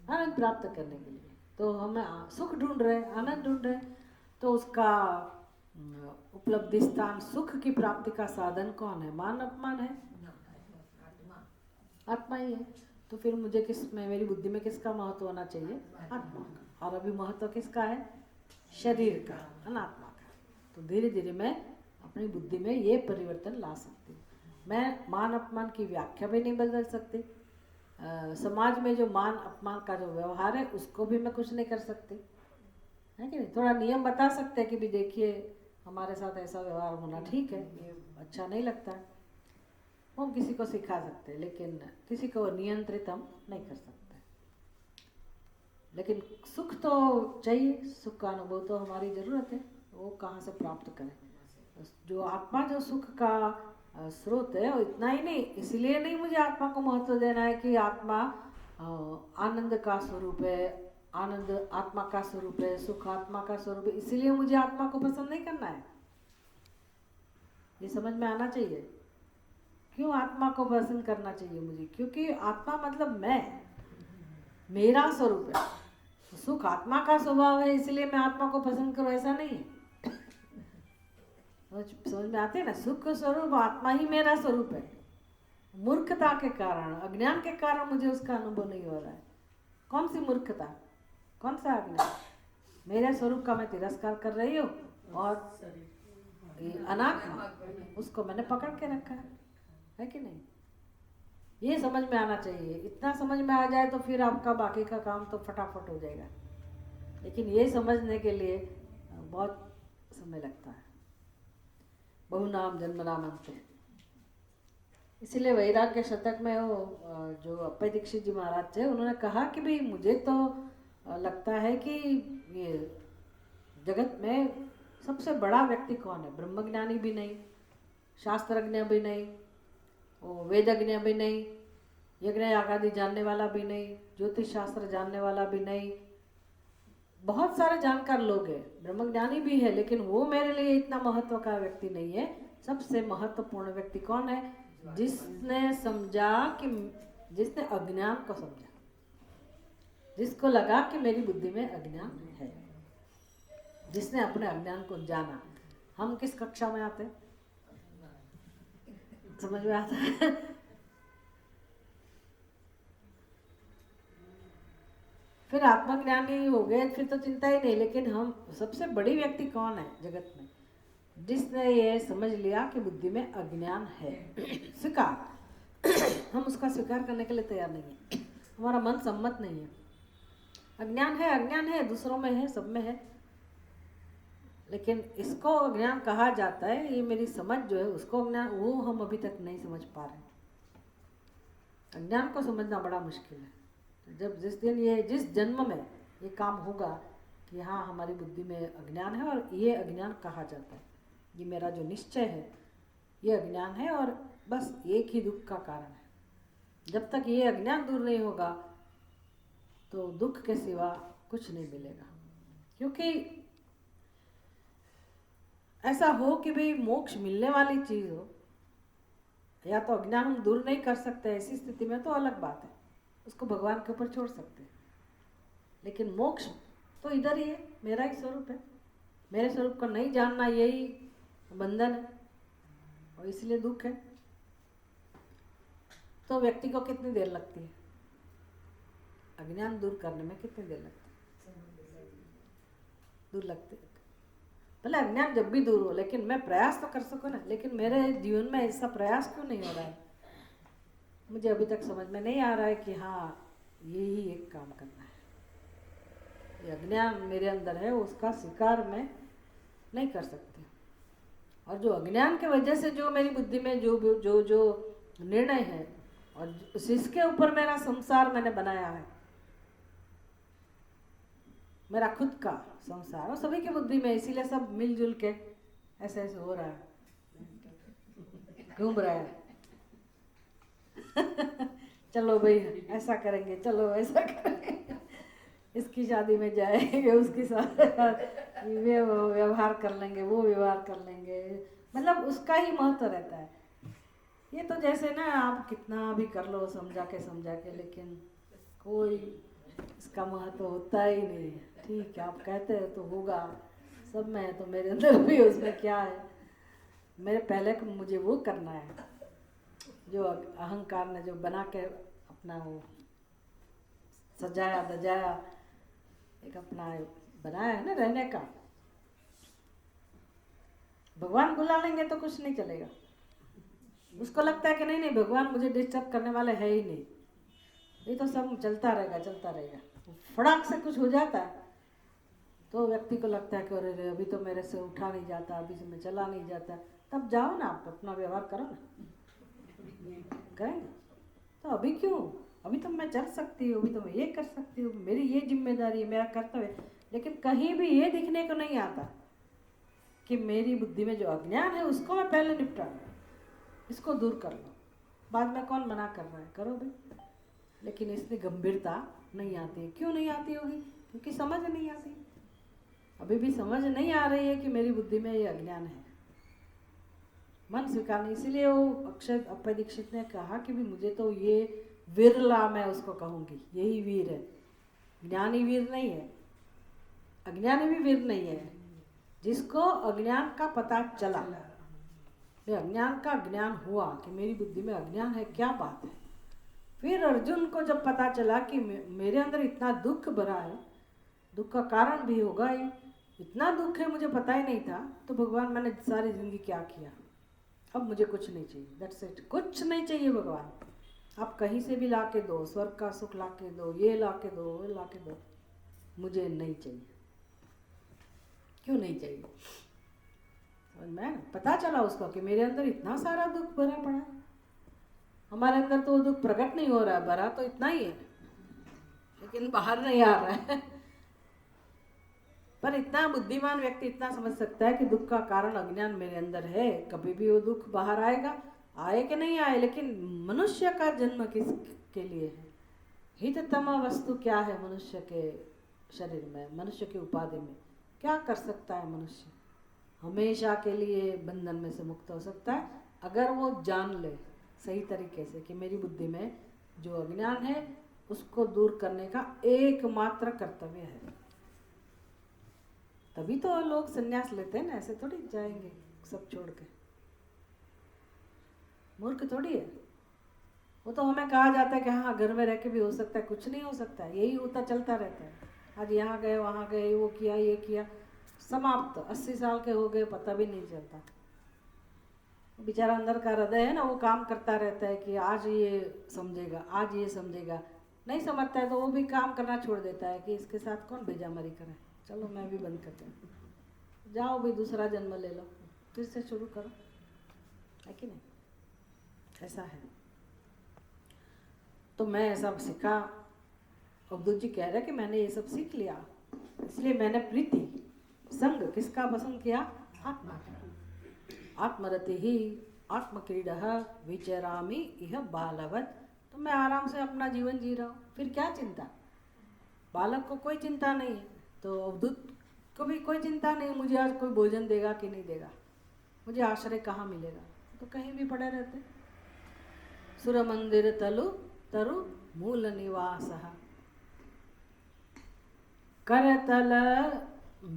आनंद प्राप्त करने के लिए। तो हम सुख ढूंढ रहे हैं, आनंद ढूंढ रहे हैं, तो उसका उपलब्धि स्थान, सुख की प्राप्ति का साधन कौन है? मान अपमान है, आत्मा ही है। तो फिर मुझे किस में, मेरी बुद्धि में किसका महत्व होना चाहिए? आत्मा का। और अभी महत्व किसका है? शरीर का, अनात्मा का। तो धीरे धीरे मैं अपनी बुद्धि में ये परिवर्तन ला सकती हूँ। मैं मान अपमान की व्याख्या भी नहीं बदल सकती, समाज में जो मान अपमान का जो व्यवहार है उसको भी मैं कुछ नहीं कर सकती, है कि नहीं? थोड़ा नियम बता सकते हैं कि भी देखिए हमारे साथ ऐसा व्यवहार होना ठीक है, ये अच्छा नहीं लगता है, हम किसी को सिखा सकते हैं, लेकिन किसी को नियंत्रित हम नहीं कर सकते। लेकिन सुख तो चाहिए, सुख का अनुभव तो हमारी ज़रूरत है, वो कहाँ से प्राप्त करें? जो आत्मा जो सुख का स्रोत है, और इतना ही नहीं, इसलिए नहीं मुझे आत्मा को महत्व देना है कि आत्मा आनंद का स्वरूप है, आनंद आत्मा का स्वरूप है, सुख आत्मा का स्वरूप है, इसीलिए मुझे आत्मा को पसंद नहीं करना है। ये समझ में आना चाहिए। क्यों आत्मा को पसंद करना चाहिए मुझे? क्योंकि आत्मा मतलब मैं, मेरा स्वरूप है। सुख आत्मा का स्वभाव है, इसलिए मैं आत्मा को पसंद करूं, ऐसा नहीं है। समझ में आते हैं ना? सुख स्वरूप आत्मा ही मेरा स्वरूप है। मूर्खता के कारण, अज्ञान के कारण मुझे उसका अनुभव नहीं हो रहा है। कौन सी मूर्खता, कौन सा अज्ञान? मेरे स्वरूप का मैं तिरस्कार कर रही हूँ, और अनात्मा उसको मैंने पकड़ के रखा है कि नहीं? ये समझ में आना चाहिए। इतना समझ में आ जाए तो फिर आपका बाकी का काम तो फटाफट हो जाएगा, लेकिन ये समझने के लिए बहुत समय लगता है। बहुनाम जन्म नाम अंत। इसलिए वैराग्य शतक में वो जो अप्पय दीक्षित जी महाराज थे, उन्होंने कहा कि भाई मुझे तो लगता है कि ये जगत में सबसे बड़ा व्यक्ति कौन है? ब्रह्मज्ञानी भी नहीं, शास्त्रज्ञ भी नहीं, वो वेदज्ञ भी नहीं, यज्ञ याग आदि जानने वाला भी नहीं, ज्योतिष शास्त्र जानने वाला भी नहीं, बहुत सारे जानकार लोग हैं, ब्रह्मज्ञानी भी है, लेकिन वो मेरे लिए इतना महत्व का व्यक्ति नहीं है। सबसे महत्वपूर्ण व्यक्ति कौन है? जिसने समझा कि, जिसने अज्ञान को समझा, जिसको लगा कि मेरी बुद्धि में अज्ञान है, जिसने अपने अज्ञान को जाना। हम किस कक्षा में आते हैं? समझ में आता है? फिर आत्मज्ञानी हो गए, फिर तो चिंता ही नहीं। लेकिन हम सबसे बड़ी व्यक्ति कौन है जगत में? जिसने ये समझ लिया कि बुद्धि में अज्ञान है, स्वीकार। हम उसका स्वीकार करने के लिए तैयार नहीं है, हमारा मन सम्मत नहीं है। अज्ञान है, अज्ञान है, दूसरों में है, सब में है, लेकिन इसको अज्ञान कहा जाता है। ये मेरी समझ जो है उसको अज्ञान, वो हम अभी तक नहीं समझ पा रहे। अज्ञान को समझना बड़ा मुश्किल है। जब जिस दिन ये, जिस जन्म में ये काम होगा कि हाँ हमारी बुद्धि में अज्ञान है और ये अज्ञान कहा जाता है, ये मेरा जो निश्चय है ये अज्ञान है और बस एक ही दुख का कारण है। जब तक ये अज्ञान दूर नहीं होगा तो दुख के सिवा कुछ नहीं मिलेगा। क्योंकि ऐसा हो कि भाई मोक्ष मिलने वाली चीज़ हो, या तो अज्ञान हम दूर नहीं कर सकते, ऐसी स्थिति में तो अलग बात है, उसको भगवान के ऊपर छोड़ सकते हैं। लेकिन मोक्ष तो इधर ही है, मेरा ही स्वरूप है, मेरे स्वरूप को नहीं जानना यही बंधन है और इसलिए दुख है। तो व्यक्ति को कितनी देर लगती है अज्ञान दूर करने में? कितनी देर लगती है? दूर लगती है। भले अज्ञान जब भी दूर हो, लेकिन मैं प्रयास तो कर सकूं ना। लेकिन मेरे जीवन में ऐसा प्रयास क्यों नहीं हो रहा है? मुझे अभी तक समझ में नहीं आ रहा है कि हाँ यही एक काम करना है। ये अज्ञान मेरे अंदर है, उसका स्वीकार मैं नहीं कर सकती। और जो अज्ञान के वजह से जो मेरी बुद्धि में जो जो जो निर्णय है और जिसके ऊपर मेरा संसार मैंने बनाया है, मेरा खुद का संसार और सभी की बुद्धि में, इसीलिए सब मिलजुल के ऐसे ऐसे हो रहा है, घूम रहा है। चलो भाई ऐसा करेंगे, चलो ऐसा करेंगे, इसकी शादी में जाएंगे, उसकी व्यवहार कर लेंगे, वो व्यवहार कर लेंगे, मतलब उसका ही महत्व रहता है। ये तो जैसे ना आप कितना भी कर लो समझा के, लेकिन कोई इसका महत्व होता ही नहीं है। ठीक है, आप कहते हैं तो होगा, सब में है तो मेरे अंदर भी, उसमें क्या है? मेरे पहले को मुझे वो करना है जो अहंकार ने जो बना के अपना वो सजाया दजाया, एक अपना बनाया है ना रहने का। भगवान बुला लेंगे तो कुछ नहीं चलेगा। उसको लगता है कि नहीं नहीं भगवान मुझे डिस्टर्ब करने वाले है ही नहीं, ये तो सब चलता रहेगा। फड़ाक से कुछ हो जाता है तो व्यक्ति को लगता है कि अरे अभी तो मेरे से उठा नहीं जाता, अभी से मैं चला नहीं जाता। तब जाओ ना, आप अपना व्यवहार करो ना, करेंगे तो अभी क्यों? अभी तो मैं चल सकती हूँ, अभी तो मैं ये कर सकती हूँ, मेरी ये जिम्मेदारी है, मेरा कर्तव्य है। लेकिन कहीं भी ये दिखने को नहीं आता कि मेरी बुद्धि में जो अज्ञान है उसको मैं पहले निपटा लूँ, इसको दूर कर लो, बाद में कौन मना कर रहा है, करो भाई। लेकिन इसमें गंभीरता नहीं आती है। क्यों नहीं आती होगी? क्योंकि समझ नहीं आती, अभी भी समझ नहीं आ रही है कि मेरी बुद्धि में ये अज्ञान है, मन स्वीकार नहीं। इसीलिए वो अक्षय अप्पय दीक्षित ने कहा कि भी मुझे तो ये विरला, मैं उसको कहूँगी यही वीर है, ज्ञानी वीर नहीं है, अज्ञानी भी वीर नहीं है। जिसको अज्ञान का पता चला, अज्ञान का ज्ञान हुआ कि मेरी बुद्धि में अज्ञान है, क्या बात है। फिर अर्जुन को जब पता चला कि मेरे अंदर इतना दुख भरा है, दुख का कारण भी होगा ही, इतना दुख है मुझे पता ही नहीं था, तो भगवान मैंने सारी जिंदगी क्या किया, अब मुझे कुछ नहीं चाहिए, दैट्स इट, कुछ नहीं चाहिए भगवान। आप कहीं से भी ला के दो, स्वर्ग का सुख ला के दो, ये ला के दो, वो ला के दो, मुझे नहीं चाहिए। क्यों नहीं चाहिए? मैं पता चला उसको कि मेरे अंदर इतना सारा दुख भरा पड़ा है। हमारे अंदर तो दुख प्रकट नहीं हो रहा है, भरा तो इतना ही है लेकिन बाहर नहीं आ रहा है। पर इतना बुद्धिमान व्यक्ति इतना समझ सकता है कि दुख का कारण अज्ञान मेरे अंदर है, कभी भी वो दुख बाहर आएगा, आए कि नहीं आए, लेकिन मनुष्य का जन्म किसके लिए है? हिततम वस्तु क्या है मनुष्य के शरीर में, मनुष्य की उपाधि में? क्या कर सकता है मनुष्य? हमेशा के लिए बंधन में से मुक्त हो सकता है अगर वो जान ले सही तरीके से कि मेरी बुद्धि में जो अज्ञान है उसको दूर करने का एकमात्र कर्तव्य है। तभी तो लोग संन्यास लेते हैं ना, ऐसे थोड़ी जाएंगे सब छोड़ के, मूर्ख थोड़ी है वो। तो हमें कहा जाता है कि हाँ घर में रह के भी हो सकता है, कुछ नहीं हो सकता, यही होता चलता रहता है। आज यहाँ गए वहाँ गए, वो किया ये किया, समाप्त। 80 साल के हो गए, पता भी नहीं चलता। बेचारा अंदर का हृदय है ना, वो काम करता रहता है कि आज ये समझेगा, आज ये समझेगा, नहीं समझता है तो वो भी काम करना छोड़ देता है कि इसके साथ कौन भेजामारी करे, चलो मैं भी बंद करता हूँ, जाओ भाई दूसरा जन्म ले लो, फिर से शुरू करो, है कि नहीं? ऐसा है। तो मैं ऐसा सीखा। अवधूत जी कह रहे कि मैंने ये सब सीख लिया, इसलिए मैंने प्रीति संग किसका पसंद किया? आत्मा। आत्मरति ही आत्मक्रीडः विचरामि इह बालवत्, तो मैं आराम से अपना जीवन जी रहा हूँ, फिर क्या चिंता। बालक को कोई चिंता नहीं है, तो अवधूत को भी कोई चिंता नहीं, मुझे आज कोई भोजन देगा कि नहीं देगा, मुझे आश्रय कहाँ मिलेगा, तो कहीं भी पड़े रहते। सुर मंदिर तलु तरु मूल निवासः, करतल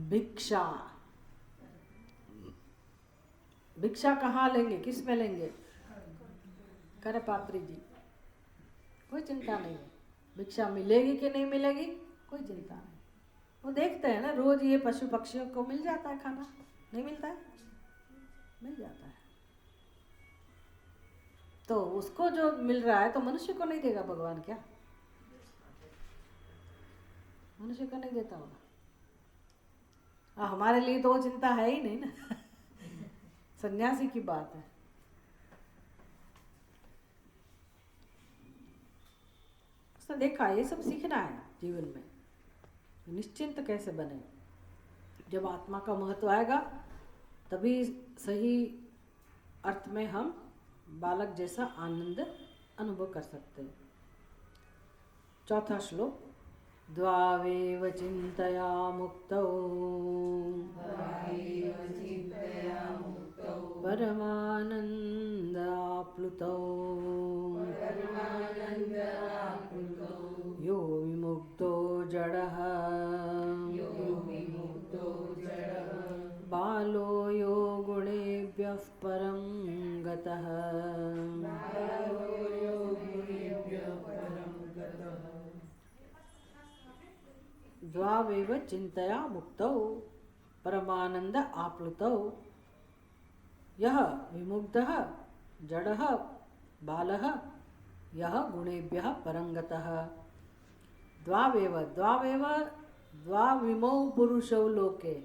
भिक्षा। भिक्षा कहाँ लेंगे, किस में लेंगे? करपात्री जी, कोई चिंता नहीं है। भिक्षा मिलेगी कि नहीं मिलेगी, कोई चिंता नहीं। वो देखते हैं ना, रोज ये पशु पक्षियों को मिल जाता है खाना, नहीं मिलता है? मिल जाता है। तो उसको जो मिल रहा है तो मनुष्य को नहीं देगा भगवान क्या? मनुष्य को नहीं देता होगा। हमारे लिए तो वो चिंता है ही नहीं ना। सन्यासी की बात है। उसने देखा ये सब सीखना है जीवन में, निश्चिंत कैसे बने। जब आत्मा का महत्व आएगा तभी सही अर्थ में हम बालक जैसा आनंद अनुभव कर सकते हैं। चौथा श्लोक, द्वावेव चिंतया मुक्तौ परमानन्दाप्लुतौ यो विमुक्तो जडः बालो यो गुणेभ्यः परं गतः। द्वावेव चिंतया मुक्तौ परमानंद आप्लुतौ यः विमुक्तः जडः बालः यः गुणेभ्यः परं गतः। द्वावेव, द्वावेव द्वाविमौ पुरुषौ लोके,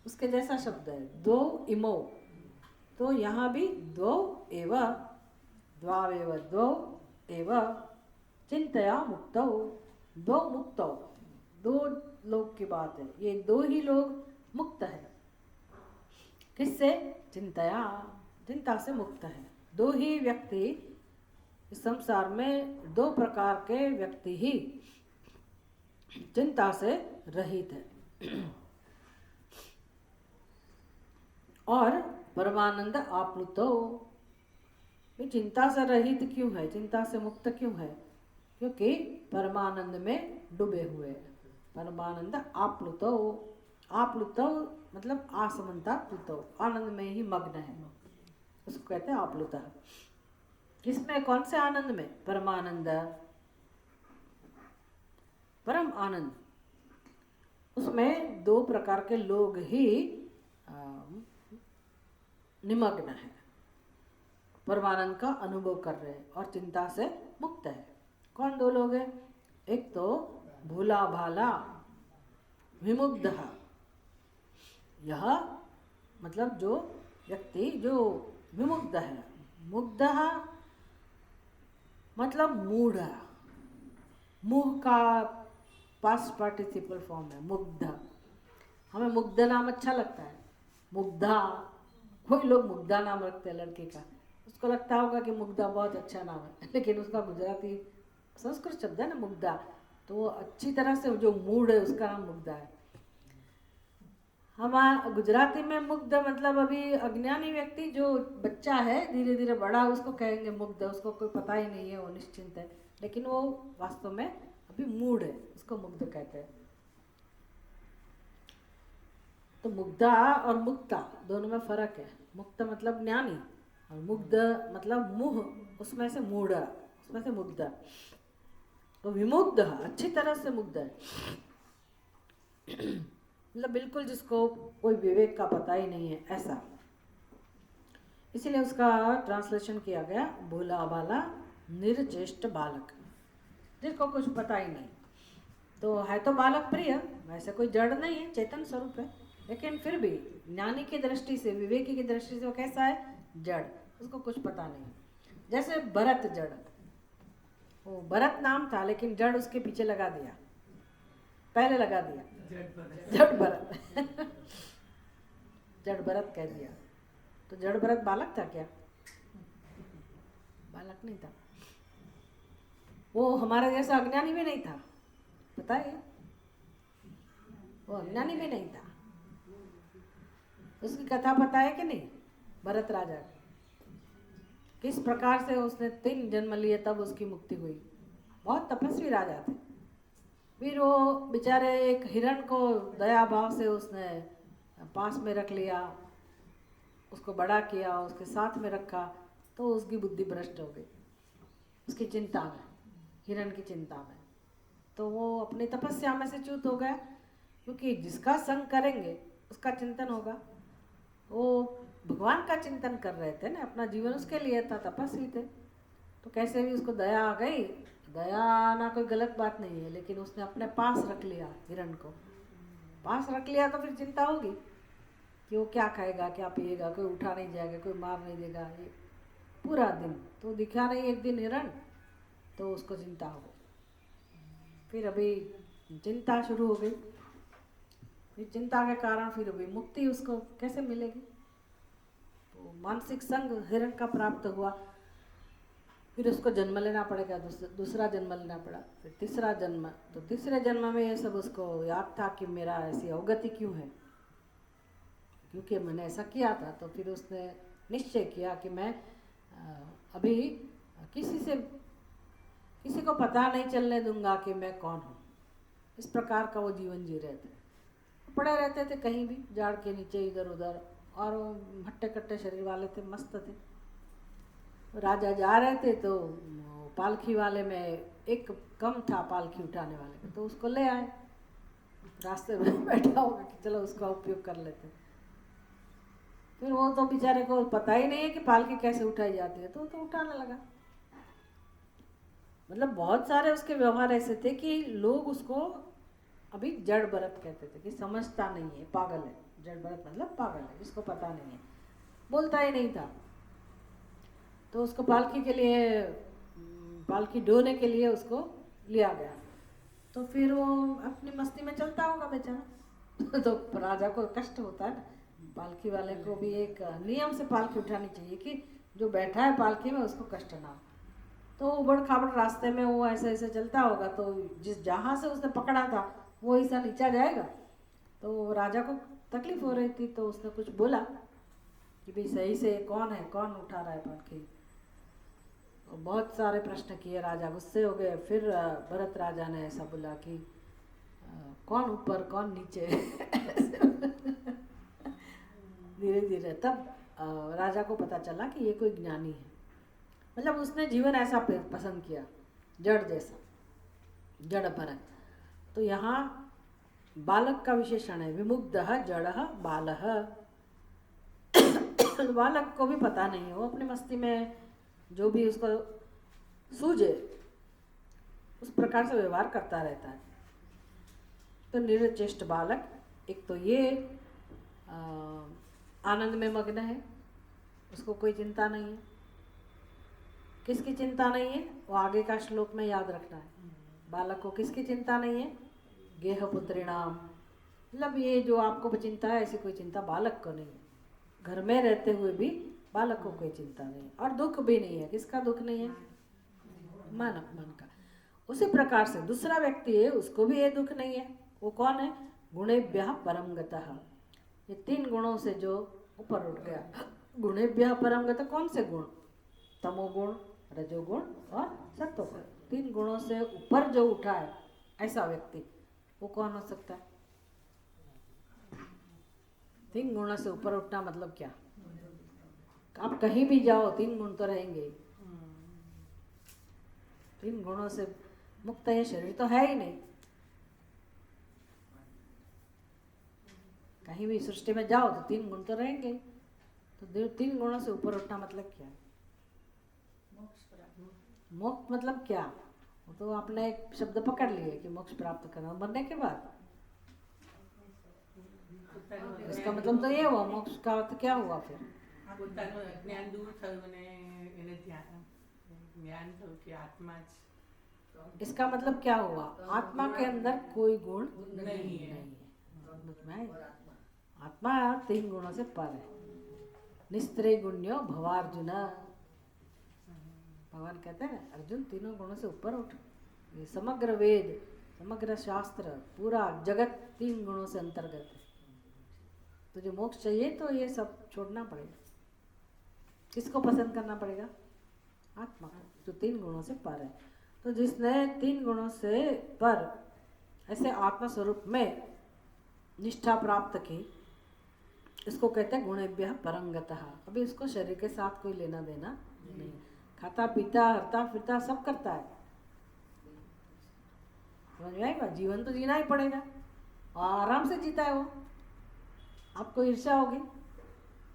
उसके जैसा शब्द है, दो इमौ, तो यहाँ भी दो एव, द्वावेव दो एव चिंतया मुक्तौ, दो मुक्तौ, दो लोग की बात है, ये दो ही लोग मुक्त है। किससे? चिंतया, चिंता से मुक्त है। दो ही व्यक्ति इस संसार में, दो प्रकार के व्यक्ति ही चिंता से रहित है। और परमानंद आप्लुतो, चिंता से रहित क्यों है, चिंता से मुक्त क्यों है? क्योंकि परमानंद में डूबे हुए हैं। परमानंद आप्लुतो, आप्लुतो मतलब आसमंता प्लुतो, आनंद में ही मग्न है, उसको कहते हैं आप्लुता। किसमें, कौन से आनंद में? परमानंद, परम आनंद, उसमें दो प्रकार के लोग ही निमग्न है, परमानंद का अनुभव कर रहे हैं और चिंता से मुक्त है। कौन दो लोग हैं? एक तो भूला भाला विमुग्ध, यह मतलब जो व्यक्ति जो विमुग्ध है, मुग्ध मतलब मूढ़, मुह का पास्ट पार्टिसिपल फॉर्म है मुग्ध। हमें मुग्ध नाम अच्छा लगता है, मुग्धा, कोई लोग मुग्धा नाम रखते हैं लड़के का, उसको लगता होगा कि मुग्धा बहुत अच्छा नाम है, लेकिन उसका गुजराती संस्कृत शब्द है ना मुग्धा, तो अच्छी तरह से जो मूड है उसका नाम मुग्धा है। हमारा गुजराती में मुग्ध मतलब अभी अज्ञानी व्यक्ति जो बच्चा है धीरे धीरे बड़ा, उसको कहेंगे मुग्ध, उसको कोई पता ही नहीं है, वो निश्चिंत है, लेकिन वो वास्तव में अभी मूड है, उसको मुग्ध कहते हैं। तो मुग्धा और मुक्ता दोनों में फर्क है। मुक्त मतलब ज्ञानी और मुग्ध मतलब मुह, उसमें से मूढ़, उसमें से मुग्ध। तो विमुग्ध अच्छी तरह से मुग्ध है, मतलब बिल्कुल जिसको कोई विवेक का पता ही नहीं है ऐसा। इसीलिए उसका ट्रांसलेशन किया गया भोला भाला निर्चेष्ट बालक, जिसको कुछ पता ही नहीं। तो है तो बालक प्रिय, वैसे कोई जड़ नहीं है, चेतन स्वरूप है, लेकिन फिर भी ज्ञानी की दृष्टि से, विवेकी की दृष्टि से वो कैसा है? जड़, उसको कुछ पता नहीं। जैसे भरत जड़, वो भरत नाम था लेकिन जड़ उसके पीछे लगा दिया, पहले लगा दिया जड़ भरत। जड़ भरत कह दिया, तो जड़ भरत बालक था क्या? बालक नहीं था, वो हमारे जैसा अज्ञानी भी नहीं था, पता है, वो अज्ञानी भी नहीं था। उसकी कथा पता है कि नहीं? भरत राजा किस प्रकार से उसने 3 जन्म लिए तब उसकी मुक्ति हुई। बहुत तपस्वी राजा थे। फिर वो बेचारे एक हिरण को दया भाव से उसने पास में रख लिया, उसको बड़ा किया, उसके साथ में रखा, तो उसकी बुद्धि भ्रष्ट हो गई उसकी चिंता में, हिरण की चिंता में। तो वो अपनी तपस्या में से च्युत हो गया, क्योंकि जिसका संग करेंगे उसका चिंतन होगा। वो भगवान का चिंतन कर रहे थे ना, अपना जीवन उसके लिए था, तपस्वी थे, तो कैसे भी उसको दया आ गई। दया आना कोई गलत बात नहीं है, लेकिन उसने अपने पास रख लिया, हिरण को पास रख लिया, तो फिर चिंता होगी कि वो क्या खाएगा, क्या पिएगा, कोई उठा नहीं जाएगा, कोई मार नहीं देगा, ये पूरा दिन तो दिखा नहीं एक दिन हिरण, तो उसको चिंता हो गई। फिर अभी चिंता शुरू हो गई, फिर चिंता के कारण फिर अभी मुक्ति उसको कैसे मिलेगी? तो मानसिक संग हिरण का प्राप्त हुआ, फिर उसको जन्म लेना पड़ेगा, दूसरा जन्म लेना पड़ा, फिर तीसरा जन्म। तो तीसरे जन्म में ये सब उसको याद था कि मेरा ऐसी अवगति क्यों है, क्योंकि मैंने ऐसा किया था। तो फिर उसने निश्चय किया कि मैं अभी किसी को पता नहीं चलने दूंगा कि मैं कौन हूँ। इस प्रकार का वो जीवन जी रहे थे, पड़े रहते थे कहीं भी, झाड़ के नीचे इधर उधर, और हट्टे कट्टे शरीर वाले थे, मस्त थे। राजा जा रहे थे तो पालखी वाले में एक कम था, पालखी उठाने वाले का, तो उसको ले आए, रास्ते में बैठा होगा कि चलो उसका उपयोग कर लेते। फिर वो तो बेचारे को पता ही नहीं है कि पालकी कैसे उठाई जाती है, तो उठाने लगा। मतलब बहुत सारे उसके व्यवहार ऐसे थे कि लोग उसको अभी जड़ भरत कहते थे, कि समझता नहीं है, पागल है। जड़ भरत मतलब पागल है, जिसको पता नहीं है, बोलता ही नहीं था। तो उसको पालकी के लिए, पालकी ढोने के लिए उसको लिया गया। तो फिर वो अपनी मस्ती में चलता होगा बेचारा। तो राजा को कष्ट होता है ना, पालकी वाले को भी एक नियम से पालकी उठानी चाहिए कि जो बैठा है पालकी में उसको कष्ट ना हो। तो उबड़ खाबड़ रास्ते में वो ऐसे ऐसे चलता होगा, तो जहाँ से उसने पकड़ा था वो ऐसा नीचा जाएगा, तो राजा को तकलीफ हो रही थी। तो उसने कुछ बोला कि भाई सही से कौन है, कौन उठा रहा है पालकी। तो बहुत सारे प्रश्न किए, राजा गुस्से हो गए। फिर भरत राजा ने ऐसा बोला कि कौन ऊपर कौन नीचे। धीरे धीरे तब राजा को पता चला कि ये कोई ज्ञानी है। मतलब उसने जीवन ऐसा पसंद किया, जड़ जैसा, जड़ भरत। तो यहाँ बालक का विशेषण है, विमुग्धः जड़ः बालः। बालक को भी पता नहीं है, वो अपनी मस्ती में जो भी उसको सूझे उस प्रकार से व्यवहार करता रहता है। तो निरचेष्ट बालक, एक तो ये आनंद में मग्न है, उसको कोई चिंता नहीं है। किसकी चिंता नहीं है? वो आगे का श्लोक में याद रखना है। बालक को किसकी चिंता नहीं है? गेह पुत्रिणाम, मतलब ये जो आपको चिंता है, ऐसी कोई चिंता बालक को नहीं है। घर में रहते हुए भी बालक को कोई चिंता नहीं, और दुख भी नहीं है। किसका दुख नहीं है? मन का। उसी प्रकार से दूसरा व्यक्ति है, उसको भी ये दुख नहीं है। वो कौन है? गुणेभ्यः परम गतः। ये 3 गुणों से जो ऊपर उठ गया। गुणेभ्यः परम गतः, कौन से गुण? तमोगुण, रजोगुण और सत्वगुण। 3 गुणों से ऊपर जो उठा है ऐसा व्यक्ति, वो कौन हो सकता है? 3 गुणों से ऊपर उठना मतलब क्या? आप कहीं भी जाओ 3 गुण तो रहेंगे। 3 गुणों से मुक्त ये शरीर तो है ही नहीं। कहीं भी सृष्टि में जाओ तो 3 गुण तो रहेंगे। तो 3 गुणों से ऊपर उठना मतलब क्या? मोक्ष मतलब क्या? वो तो आपने एक शब्द पकड़ लिए कि मोक्ष प्राप्त करना, मरने के बाद। इसका मतलब तो ये हुआ, मोक्ष का अर्थ क्या हुआ फिर? જ્ઞાન દૂર થયું ને એને જ્ઞાન થયું કે આત્મા જ। इसका मतलब क्या हुआ? आत्मा के अंदर कोई गुण नहीं है। आत्मा 3 गुणों से पर है। निस्त्रै गुण्यो भवार्जुन, भगवान कहते हैं ना, अर्जुन तीनों गुणों से ऊपर उठ। ये समग्र वेद, समग्र शास्त्र, पूरा जगत 3 गुणों से अंतर्गत है। तुझे मोक्ष चाहिए तो ये सब छोड़ना पड़ेगा। किसको पसंद करना पड़ेगा? आत्मा को, जो 3 गुणों से पर है। तो जिसने 3 गुणों से पर ऐसे आत्मा स्वरूप में निष्ठा प्राप्त की, इसको कहते हैं गुणेभ्यः परंगतः। अभी उसको शरीर के साथ कोई लेना देना नहीं। खाता पीता हरता फिरता सब करता है, समझ में आएगा? जीवन तो जीना ही पड़ेगा और आराम से जीता है वो। आपको ईर्ष्या होगी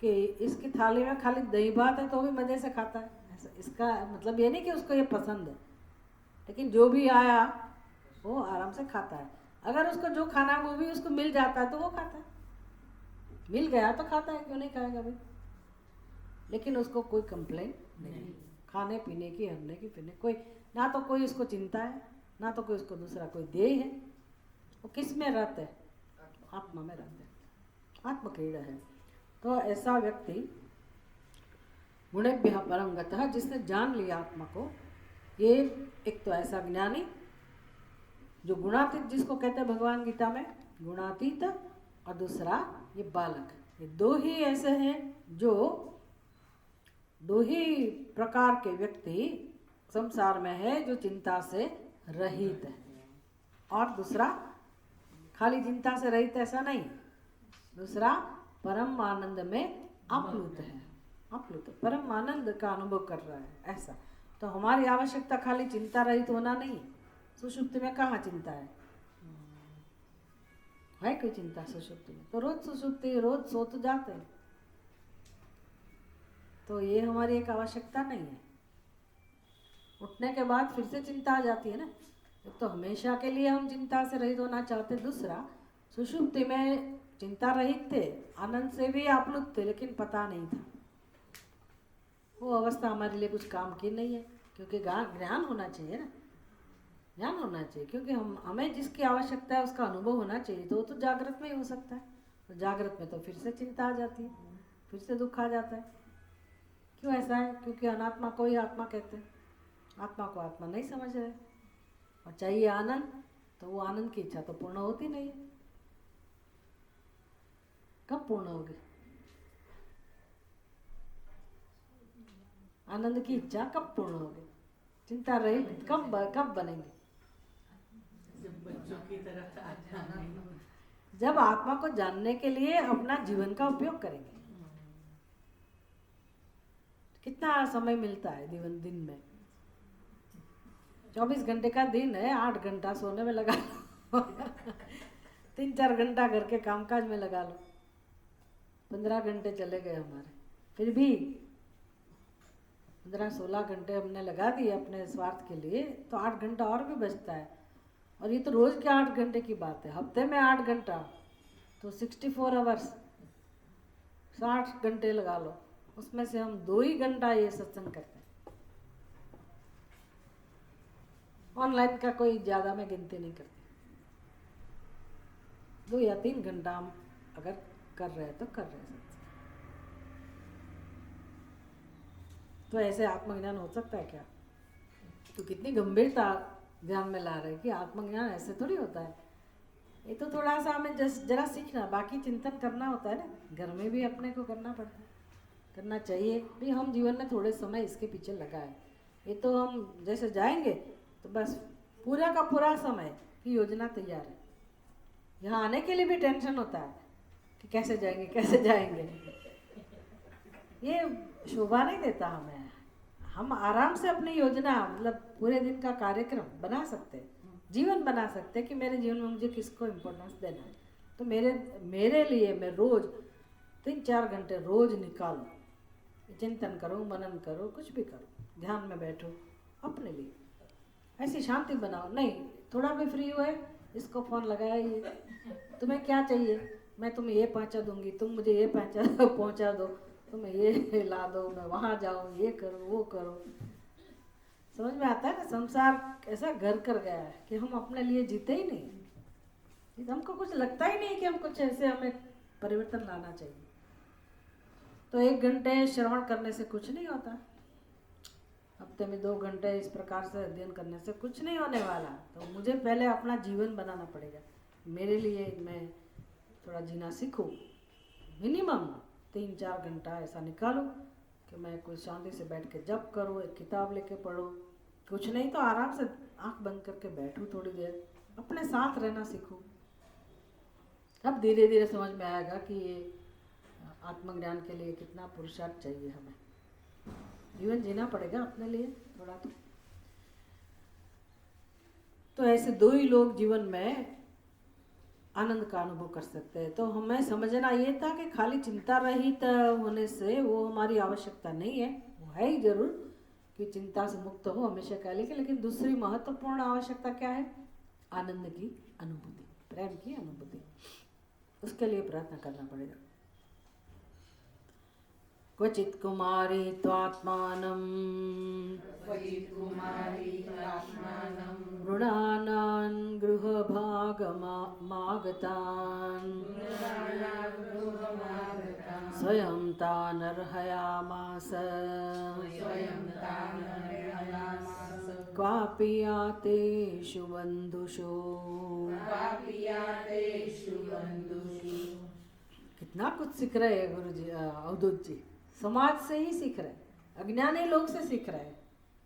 कि इसकी थाली में खाली दही भात है तो भी मज़े से खाता है, ऐसा इसका मतलब ये नहीं कि उसको ये पसंद है, लेकिन जो भी आया वो आराम से खाता है। अगर उसको जो खाना है वो भी उसको मिल जाता है तो वो खाता है, मिल गया तो खाता है, क्यों नहीं खाएगा भाई? लेकिन उसको कोई कंप्लेन नहीं, खाने पीने की, हरने की, पीने कोई ना, तो कोई उसको चिंता है ना, तो कोई उसको दूसरा कोई देह है। वो किस में रहते हैं? आत्मा में रहते हैं, आत्मक्रीड़ा है। तो ऐसा व्यक्ति गुणेभ्यः परंगतः, जिसने जान लिया आत्मा को, ये एक तो ऐसा ज्ञानी जो गुणातीत, जिसको कहते हैं भगवान गीता में गुणातीत, और दूसरा ये बालक। ये 2 ही ऐसे हैं जो 2 ही प्रकार के व्यक्ति संसार में है जो चिंता से रहित है। और दूसरा खाली चिंता से रहित ऐसा नहीं, दूसरा परम आनंद में आप्लुत है, आप्लुत परम आनंद का अनुभव कर रहा है ऐसा। तो हमारी आवश्यकता खाली चिंता रहित होना नहीं। सुषुप्ति में कहाँ चिंता है कोई चिंता सुषुप्ति में? तो रोज सुषुप्ति, रोज सो तो जाते हैं। तो ये हमारी एक आवश्यकता नहीं है। उठने के बाद फिर से चिंता आ जाती है ना। एक तो हमेशा के लिए हम चिंता से रहित होना चाहते, दूसरा सुषुप्ति में चिंता रहित थे, आनंद से भी आप्लुत थे, लेकिन पता नहीं था। वो अवस्था हमारे लिए कुछ काम की नहीं है, क्योंकि ज्ञान होना चाहिए ना, ज्ञान होना चाहिए, क्योंकि हमें जिसकी आवश्यकता है उसका अनुभव होना चाहिए। तो वो तो जागृत में ही हो सकता है। तो जागृत में तो फिर से चिंता आ जाती है, फिर से दुख आ जाता है। क्यों ऐसा है? क्योंकि अनात्मा को ही आत्मा कहते हैं, आत्मा को आत्मा नहीं समझ रहे। और चाहिए आनंद, तो वो आनंद की इच्छा तो पूर्ण होती नहीं है। कब पूर्ण होगी आनंद की इच्छा? कब पूर्ण होगी? चिंता रहित कब बनेंगे? जब बच्चों की तरफ आना, जब आत्मा को जानने के लिए अपना जीवन का उपयोग करेंगे। कितना समय मिलता है दिन में? 24 घंटे का दिन है, 8 घंटा सोने में लगा लो 3-4 घंटा घर के कामकाज में लगा लो, 15 घंटे चले गए हमारे। फिर भी 15-16 घंटे हमने लगा दिए अपने स्वार्थ के लिए, तो 8 घंटा और भी बचता है। और ये तो रोज के 8 घंटे की बात है, हफ्ते में 8 घंटा, तो 64 आवर्स, 60 घंटे लगा लो। उसमें से हम 2 ही घंटा ये सत्संग करते हैं। ऑनलाइन का कोई ज़्यादा मैं गिनती नहीं करती। 2 या 3 घंटा हम अगर कर रहे हैं तो कर रहे हैं सत्संग। तो ऐसे आत्मज्ञान हो सकता है क्या? तो कितनी गंभीरता ध्यान में ला रहे हैं कि आत्मज्ञान ऐसे थोड़ी होता है। ये तो थोड़ा सा हमें जरा सीखना, बाकी चिंतन करना होता है ना। घर में भी अपने को करना पड़ता है, करना चाहिए भी। हम जीवन में थोड़े समय इसके पीछे लगाए। ये तो हम जैसे जाएंगे तो बस पूरा का पूरा समय की योजना तैयार है। यहाँ आने के लिए भी टेंशन होता है कि कैसे जाएंगे। ये शोभा नहीं देता हमें। हम आराम से अपनी योजना, मतलब पूरे दिन का कार्यक्रम बना सकते हैं, जीवन बना सकते हैं कि मेरे जीवन में मुझे किसको इम्पोर्टेंस देना है। तो मेरे लिए मैं रोज 3-4 घंटे रोज निकालो, चिंतन करो, मनन करो, कुछ भी करो, ध्यान में बैठो, अपने लिए ऐसी शांति बनाओ। नहीं थोड़ा भी फ्री हुए, इसको फ़ोन लगाया, ये तुम्हें क्या चाहिए, मैं तुम्हें ये पहुंचा दूंगी, तुम मुझे ये पहुंचा दो, तुम्हें ये ला दो, मैं वहाँ जाऊँ, ये करो वो करो। समझ में आता है ना? संसार ऐसा घर कर गया है कि हम अपने लिए जीते ही नहीं। हमको कुछ लगता ही नहीं कि हम कुछ ऐसे, हमें परिवर्तन लाना चाहिए। तो 1 घंटे श्रवण करने से कुछ नहीं होता। हफ्ते में 2 घंटे इस प्रकार से अध्ययन करने से कुछ नहीं होने वाला। तो मुझे पहले अपना जीवन बनाना पड़ेगा। मेरे लिए मैं थोड़ा जीना सीखूं, मिनिमम 3-4 घंटा ऐसा निकालूं कि मैं कुछ शांति से बैठ के जप करूं, एक किताब लेके पढूं, कुछ नहीं तो आराम से आंख बंद करके बैठूं, थोड़ी देर अपने साथ रहना सीखूं। तब धीरे धीरे समझ में आएगा कि ये आत्मज्ञान के लिए कितना पुरुषार्थ चाहिए हमें। जीवन जीना पड़ेगा अपने लिए थोड़ा तो ऐसे 2 ही लोग जीवन में आनंद का अनुभव कर सकते हैं। तो हमें समझना ये था कि खाली चिंता रहित होने से वो हमारी आवश्यकता नहीं है, वो है ही जरूर कि चिंता से मुक्त हो हमेशा के लिए, लेकिन दूसरी महत्वपूर्ण आवश्यकता क्या है? आनंद की अनुभूति, प्रेम की अनुभूति। उसके लिए प्रयत्न करना पड़ेगा। क्वचित् कुमारी त्वात्मानं मृणानां गृहभागमागतान् स्वयं तान् अर्हयामास क्वापि यातेषु बन्धुषु। कितना कुछ सीख रहे हैं गुरु जी, अवधूत जी। समाज से ही सीख रहे हैं, अज्ञानी लोग से सीख रहे हैं।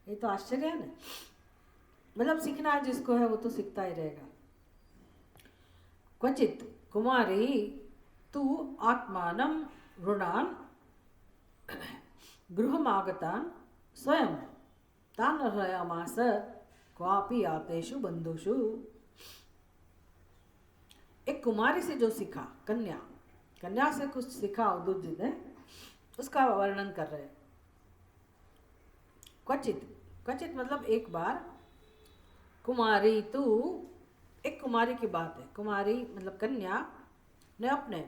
ये तो आश्चर्य है ना। मतलब सीखना है जिसको है वो तो सीखता ही रहेगा। क्वचित कुमारी तू आत्मानं ऋणान् गृहमागतान् स्वयं तान् अर्हयामास क्वापि यातेषु बन्धुषु। एक कुमारी से जो सीखा, कन्या से कुछ सीखा अवधूत जी ने, उसका वर्णन कर रहे हैं। क्वचित मतलब एक बार, कुमारी तू, एक कुमारी की बात है। कुमारी मतलब कन्या ने अपने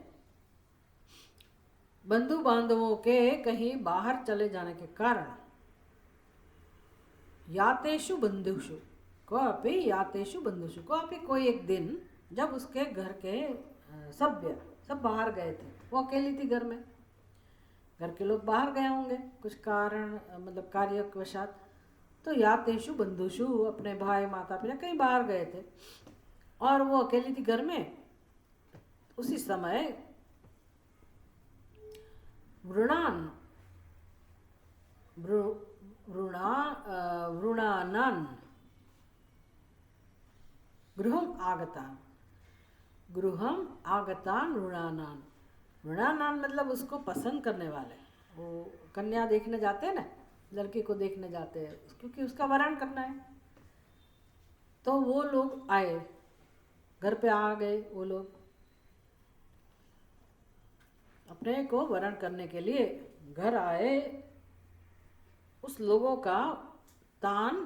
बंधु बांधवों के कहीं बाहर चले जाने के कारण यातेषु बंधुषु को कोई एक दिन जब उसके घर के सभ्य सब बाहर गए थे, वो अकेली थी घर में। घर के लोग बाहर गए होंगे कुछ कारण, मतलब कार्यवशात। तो यातेषु बंधुषु, अपने भाई माता पिता कहीं बाहर गए थे और वो अकेली थी घर में। उसी समय वृणानान् गृहम् आगतान् वृणानान् मतलब उसको पसंद करने वाले। वो कन्या देखने जाते हैं ना, लड़की को देखने जाते हैं क्योंकि उसका वरण करना है। तो वो लोग आए, घर पे आ गए। वो लोग अपने को वरण करने के लिए घर आए। उस लोगों का तान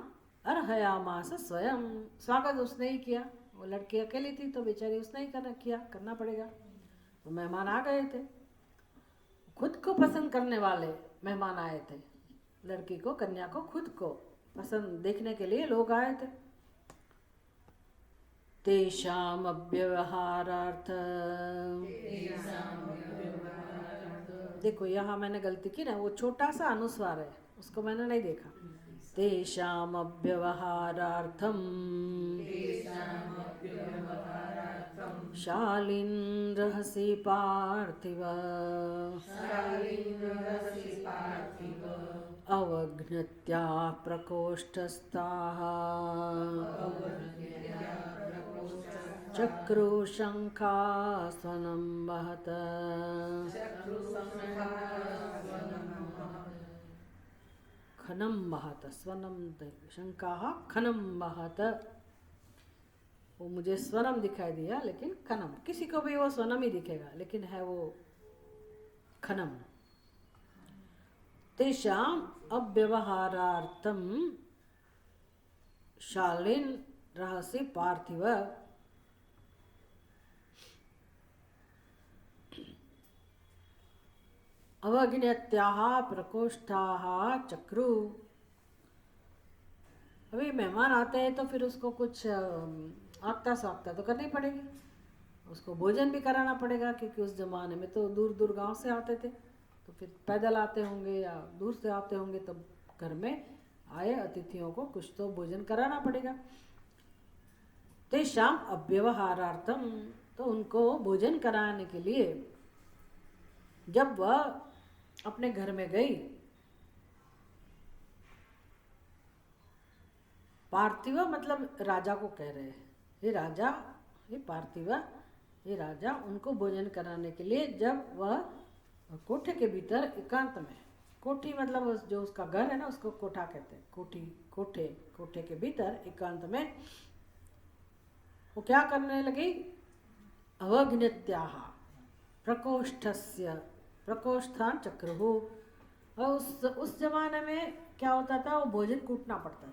अर्हयामास स्वयं, स्वागत उसने ही किया। वो लड़की अकेली थी तो बेचारी उसने ही करना पड़ेगा। तो मेहमान आ गए थे, खुद को पसंद करने वाले मेहमान आए थे। लड़की को, कन्या को खुद को पसंद देखने के लिए लोग आए थे। तेषाम अव्यवहारार्थ, देखो यहाँ मैंने गलती की ना, वो छोटा सा अनुस्वार है, उसको मैंने नहीं देखा। तेषाम अव्यवहारार्थम शालीन रहसि पार्थिव अवघ्नत्या प्रकोष्ठस्थाः चक्रुशङ्खास्वनं महत। खनम महत, स्वनम शंकाः खनम महत। वो मुझे स्वनम दिखाई दिया लेकिन खनम, किसी को भी वो स्वनम ही दिखेगा लेकिन है वो खनम। तेषाम अव्यवहारार्थम शालीन रहसि पार्थिव अवज्ञत्याः प्रकोष्ठाः चक्रु। अभी मेहमान आते हैं तो फिर उसको कुछ आगता स्वागता तो करनी पड़ेगी, उसको भोजन भी कराना पड़ेगा क्योंकि उस जमाने में तो दूर दूर गांव से आते थे, तो फिर पैदल आते होंगे या दूर से आते होंगे, तो घर में आए अतिथियों को कुछ तो भोजन कराना पड़ेगा। तेषाम अव्यवहारार्थम, तो उनको भोजन कराने के लिए जब वह अपने घर में गई, पार्थिव मतलब राजा को कह रहे हैं, ये राजा, ये पार्थिव, ये राजा उनको भोजन कराने के लिए जब वह कोठे के भीतर एकांत में, कोठी मतलब जो उसका घर है ना उसको कोठा कहते हैं, कोठी, कोठे, कोठे के भीतर एकांत में वो क्या करने लगी, अवज्ञत्याः प्रकोष्ठस्य, प्रकोष्ठान चक्रुः। और उस जमाने में क्या होता था, वो भोजन कूटना पड़ता था,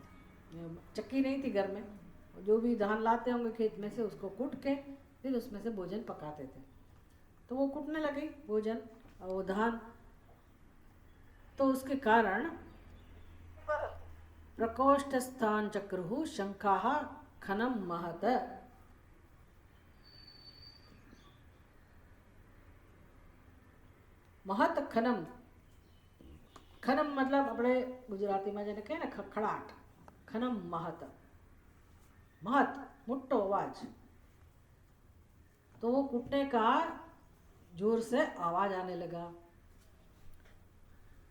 चक्की नहीं थी घर में, जो भी धान लाते होंगे खेत में से उसको कूट के फिर उसमें से भोजन पकाते थे। तो वो कूटने लगी भोजन और वो धान, तो उसके कारण प्रकोष्ठस्थान चक्रुः शंखाः खनम महत, महत खनम, खनम मतलब अपने गुजराती में जने कहे ना खड़खड़ाट, खनम महत, महत मुट्टो आवाज, तो वो कूटने का जोर से आवाज आने लगा।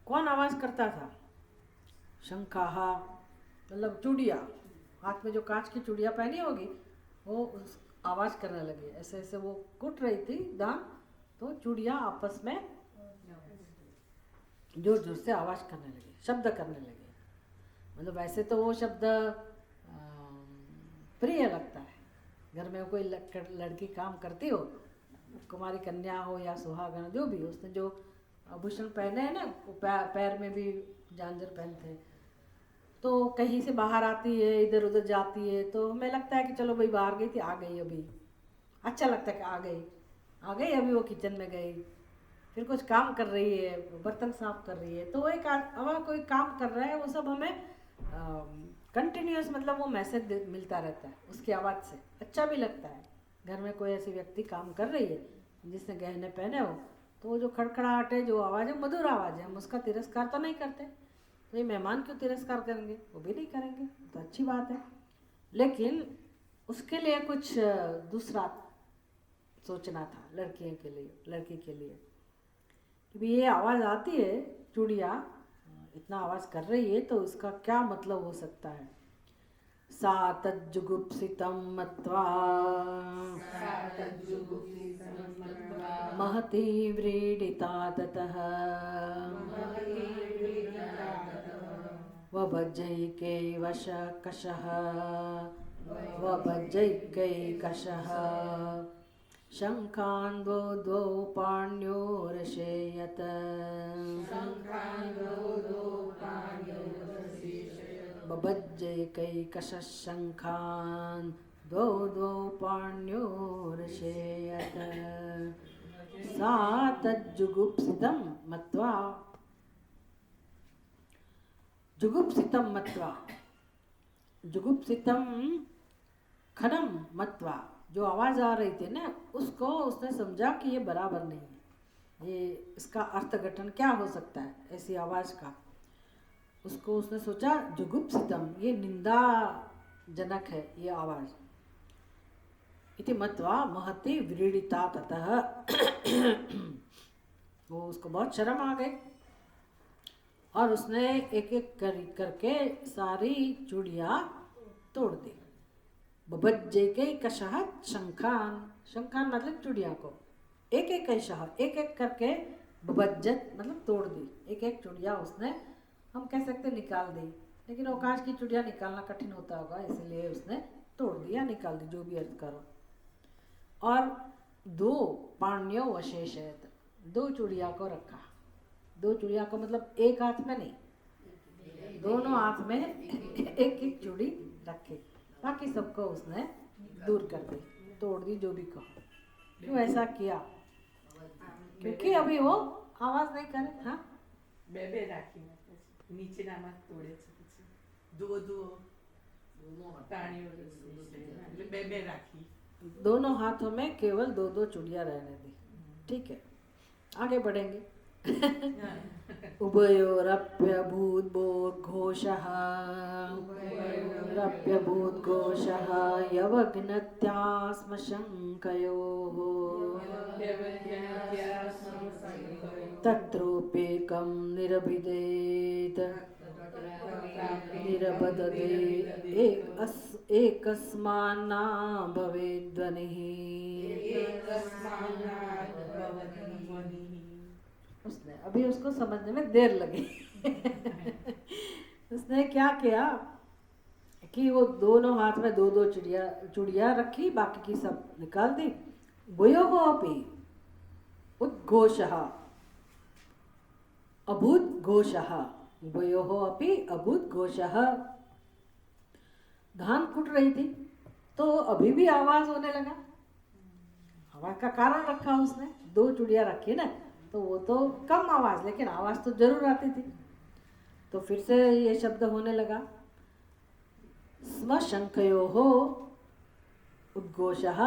कौन आवाज करता था, शंखाहा मतलब चूड़िया, हाथ में जो कांच की चूड़िया पहनी होगी वो उस आवाज करने लगी, ऐसे ऐसे वो कूट रही थी दान, तो चूड़िया आपस में जोर जोर से आवाज करने लगी, शब्द करने लगे। मतलब वैसे तो वो शब्द प्रिय लगता है, घर में कोई लड़की काम करती हो, कुमारी कन्या हो या सुहागन जो भी हो, उसने जो आभूषण पहने हैं ना, वो पैर में भी झांझर पहनते हैं, तो कहीं से बाहर आती है, इधर उधर जाती है, तो हमें लगता है कि चलो भाई बाहर गई थी, आ गई, अभी अच्छा लगता है कि आ गई, अभी वो किचन में गई, फिर कुछ काम कर रही है, बर्तन साफ कर रही है, तो वो एक हमारा कोई काम कर रहा है, वो सब हमें कंटिन्यूस मतलब वो मैसेज मिलता रहता है उसकी आवाज़ से, अच्छा भी लगता है। घर में कोई ऐसी व्यक्ति काम कर रही है जिसने गहने पहने हो, तो वो जो खड़खड़ाहट है, जो आवाज़ है, मधुर आवाज़ है, हम उसका तिरस्कार तो नहीं करते, तो ये मेहमान क्यों तिरस्कार करेंगे, वो भी नहीं करेंगे, तो अच्छी बात है। लेकिन उसके लिए कुछ दूसरा सोचना था लड़कियों के लिए, लड़की के लिए, कि भी ये आवाज़ आती है, चूड़िया इतना आवाज़ कर रही है, तो इसका क्या मतलब हो सकता है। सा तज्जुगुप्सितं मत्वा महती व्रीडिता ततः वभज्जैकैकशः शङ्खान् द्वौ पाण्योरशेयत, बभज्जैकैकशः शङ्खान् द्वौ पाण्योरशेयत। सा तज्जुगुप्सितं मत्वा, जुगुप्सितं मत्वा, जुगुप्सितं खनम मत्वा, जो आवाज़ आ रही थी ना, उसको उसने समझा कि ये बराबर नहीं है, ये इसका अर्थघटन क्या हो सकता है ऐसी आवाज़ का, उसको उसने सोचा जुगुप्सितम, ये निंदाजनक है ये आवाज़, इति मत्वा महती व्रीडिता ततः वो उसको बहुत शर्म आ गई और उसने एक एक करके सारी चूड़ियाँ तोड़ दी। बभज्जैकैकशः शंखान, शंखान मतलब चूड़िया को, एक एक कैशः एक एक करके, बभज्जत मतलब तोड़ दी, एक एक चूड़िया उसने, हम कह सकते निकाल दी, लेकिन वो कांच की चूड़िया निकालना कठिन होता होगा, इसलिए उसने तोड़ दिया, निकाल दी, जो भी अर्थ करो। और दो पाण्यो अशेषयत, दो चूड़िया को रखा, दो चूड़िया को मतलब एक हाथ में नहीं, दोनों हाथ में एक एक चूड़ी रखी, बाकी सबको उसने दूर कर दी, तोड़ दी, जो भी कहो। क्यों ऐसा किया, क्योंकि अभी वो आवाज नहीं करे। हाँ, બે રાખી નીચેનામાં તોડે છે, પછી દો તાણીઓ એટલે બે રાખી, दोनों हाथों में केवल दो दो चूड़ियाँ रहने दी। ठीक है, आगे बढ़ेंगे। उभयोरप्यभूद्घोषः रप्यभूद्घोषः यवग्नत्यास्म शङ्कयोः तत्रोप्येकं निरभिदेत् निरबदते एकस्मान्ना भवेद्ध्वनिः। उसने अभी उसको समझने में देर लगी। उसने क्या किया कि वो दोनों हाथ में दो दो चूड़िया रखी, बाकी की सब निकाल दी। भूयोः अपि उद्घोषः अभूद्घोषः, भूयोः अपि अभूद्घोषः। धान कुट रही थी तो अभी भी आवाज होने लगा। आवाज का कारण रखा उसने, दो चूड़िया रखी ना, तो वो तो कम आवाज, लेकिन आवाज तो जरूर आती थी। तो फिर से ये शब्द होने लगा, स्म शंखयोः उद्घोषः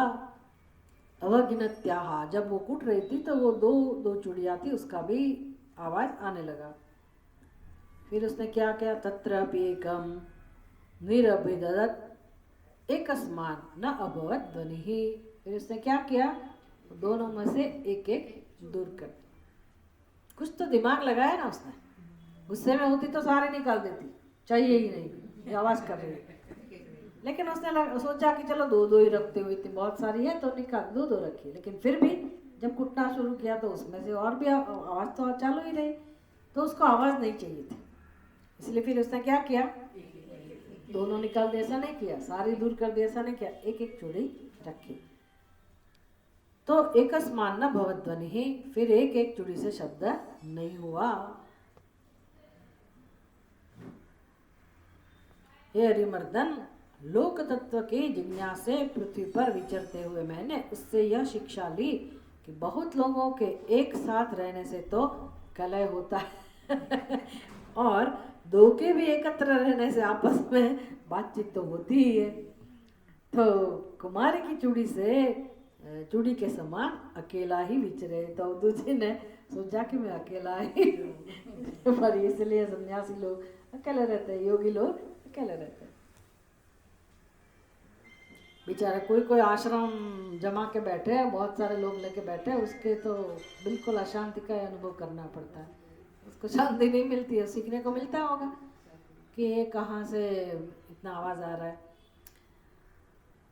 अवगिनत्याः। जब वो कूट रही थी तो वो दो दो चूड़िया थी, उसका भी आवाज आने लगा। फिर उसने क्या किया, तत्रापि एकम निरभिददत् एकस्मान् न अभवत् ध्वनिः। फिर उसने क्या किया, दोनों में से एक एक दूर कर। कुछ तो दिमाग लगाया ना उसने। गुस्से में होती तो सारे निकाल देती, चाहिए ही नहीं, ये आवाज कर रही है। लेकिन उसने सोचा कि चलो दो दो ही रखते हुए, इतनी बहुत सारी है तो निकाल दो दो रखी। लेकिन फिर भी जब कुटना शुरू किया तो उसमें से और भी आवाज तो चालू ही रही, तो उसको आवाज नहीं चाहिए थी। इसलिए फिर उसने क्या किया, दोनों निकाल दिया, ऐसा नहीं किया, सारी दूर कर दिया, ऐसा नहीं किया, एक एक चूड़ी रखी। तो एकस्मान् न भवत् ध्वनिः, फिर एक एक चूड़ी से शब्द नहीं हुआ। हे हरिमर्दन, लोक तत्व के जिज्ञासे पृथ्वी पर विचरते हुए मैंने उससे यह शिक्षा ली कि बहुत लोगों के एक साथ रहने से तो कलह होता है और दो के भी एकत्र रहने से आपस में बातचीत तो होती ही है। तो कुमारी की चूड़ी से चूड़ी के समान अकेला ही विचरे। तो दूसरी ने सोचा कि मैं अकेला ही पर इसलिए सन्यासी लोग अकेले रहते हैं, योगी लोग अकेले रहते हैं। बेचारे कोई कोई आश्रम जमा के बैठे हैं, बहुत सारे लोग लेके बैठे हैं, उसके तो बिल्कुल अशांति का अनुभव करना पड़ता है। उसको शांति नहीं मिलती है, सीखने को मिलता होगा कि ये कहाँ से इतना आवाज़ आ रहा है।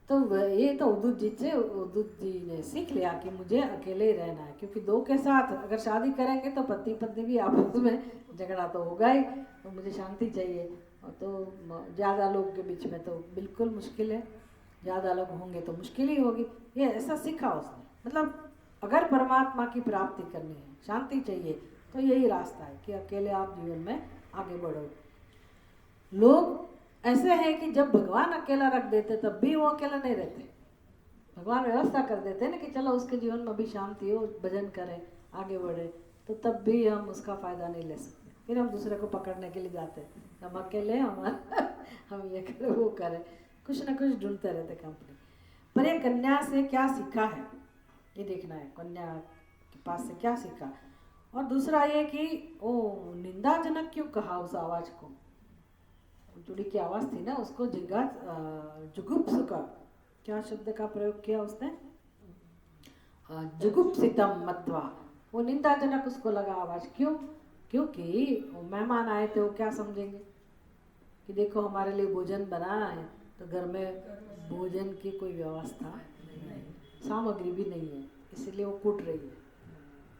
तो ये तो उद्धव जी ने सीख लिया कि मुझे अकेले ही रहना है, क्योंकि दो के साथ अगर शादी करेंगे तो पति पत्नी भी आपस में झगड़ा तो होगा ही, तो मुझे शांति चाहिए। तो ज़्यादा लोग के बीच में तो बिल्कुल मुश्किल है, ज़्यादा लोग होंगे तो मुश्किल ही होगी। ये ऐसा सीखा उसने, मतलब अगर परमात्मा की प्राप्ति करनी है, शांति चाहिए, तो यही रास्ता है कि अकेले आप जीवन में आगे बढ़ो। लोग ऐसे हैं कि जब भगवान अकेला रख देते तब भी वो अकेला नहीं रहते। भगवान व्यवस्था कर देते हैं ना कि चलो उसके जीवन में भी शांति हो, भजन करें, आगे बढ़े, तो तब भी हम उसका फ़ायदा नहीं ले सकते। फिर हम दूसरे को पकड़ने के लिए जाते हैं, हम अकेले हम ये करें वो करें, कुछ ना कुछ ढूंढते रहते कंपनी। पर ये कन्या से क्या सीखा है ये देखना है, कन्या के पास से क्या सीखा। और दूसरा ये कि वो निंदाजनक क्यों कहा उस आवाज़ को, चूड़ी की आवाज़ थी ना, उसको जुगुप्सुका, क्या शब्द का प्रयोग किया उसने, जुगुप्सितम मत्वा, वो निंदाजनक उसको लगा आवाज़। क्यों? क्योंकि मेहमान आए थे, वो क्या समझेंगे कि देखो हमारे लिए भोजन बनाना है तो घर में भोजन की कोई व्यवस्था नहीं, सामग्री भी नहीं है, इसलिए वो कूट रही है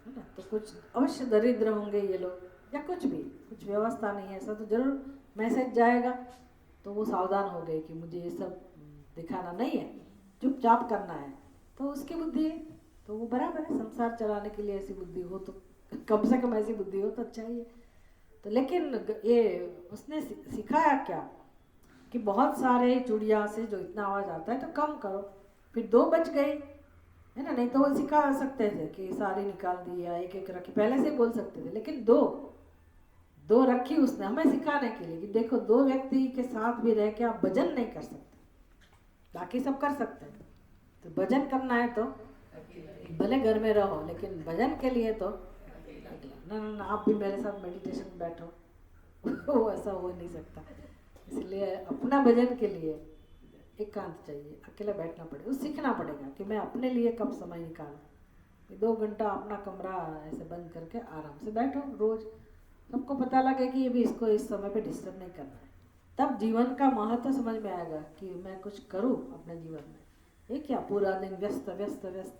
ना। तो कुछ अवश्य दरिद्र होंगे ये लोग, या कुछ भी, कुछ व्यवस्था नहीं है, ऐसा तो जरूर मैसेज जाएगा। तो वो सावधान हो गए कि मुझे ये सब दिखाना नहीं है, चुपचाप करना है। तो उसकी बुद्धि है, तो वो बराबर है, संसार चलाने के लिए ऐसी बुद्धि हो तो कम से कम ऐसी बुद्धि हो तो अच्छा ही है। तो लेकिन ये उसने सिखाया क्या कि बहुत सारे चूड़िया से जो इतना आवाज़ आता है तो कम करो। फिर दो बच गई है ना, नहीं तो वो सिखा सकते थे कि सारी निकाल दी या एक एक रखी, पहले से बोल सकते थे। लेकिन दो रखी उसने हमें सिखाने के लिए कि देखो दो व्यक्ति के साथ भी रह के आप भजन नहीं कर सकते, बाकी सब कर सकते हैं। तो भजन करना है तो भले घर में रहो, लेकिन भजन के लिए तो अकेला ना ना ना, आप भी मेरे साथ मेडिटेशन में बैठो वो ऐसा हो नहीं सकता। इसलिए अपना भजन के लिए एकांत चाहिए, अकेला बैठना पड़ेगा, सीखना पड़ेगा कि मैं अपने लिए कब समय निकालूं। 2 घंटा अपना कमरा ऐसे बंद करके आराम से बैठो रोज, सबको पता लगे कि ये भी इसको इस समय पे डिस्टर्ब नहीं करना है। तब जीवन का महत्व समझ में आएगा कि मैं कुछ करूं अपने जीवन में। ये क्या पूरा दिन व्यस्त व्यस्त व्यस्त,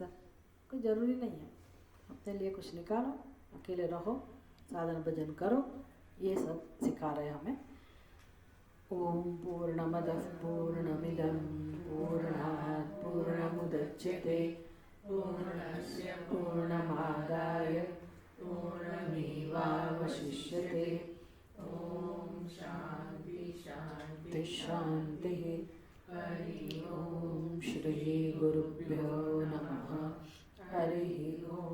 कोई ज़रूरी नहीं है। अपने लिए कुछ निकालो, अकेले रहो, साधन भजन करो, ये सब सिखा रहे हमें। ओम पूर्णमदः पूर्णमिदं पूर्णात् पूर्णमुदच्यते पूर्णस्य पूर्णमादाय पूर्णमेवावशिष्यते। ओम शांति शांति शान्तिः। हरि ओम श्री गुरुभ्यो नमः। हरिः ओम।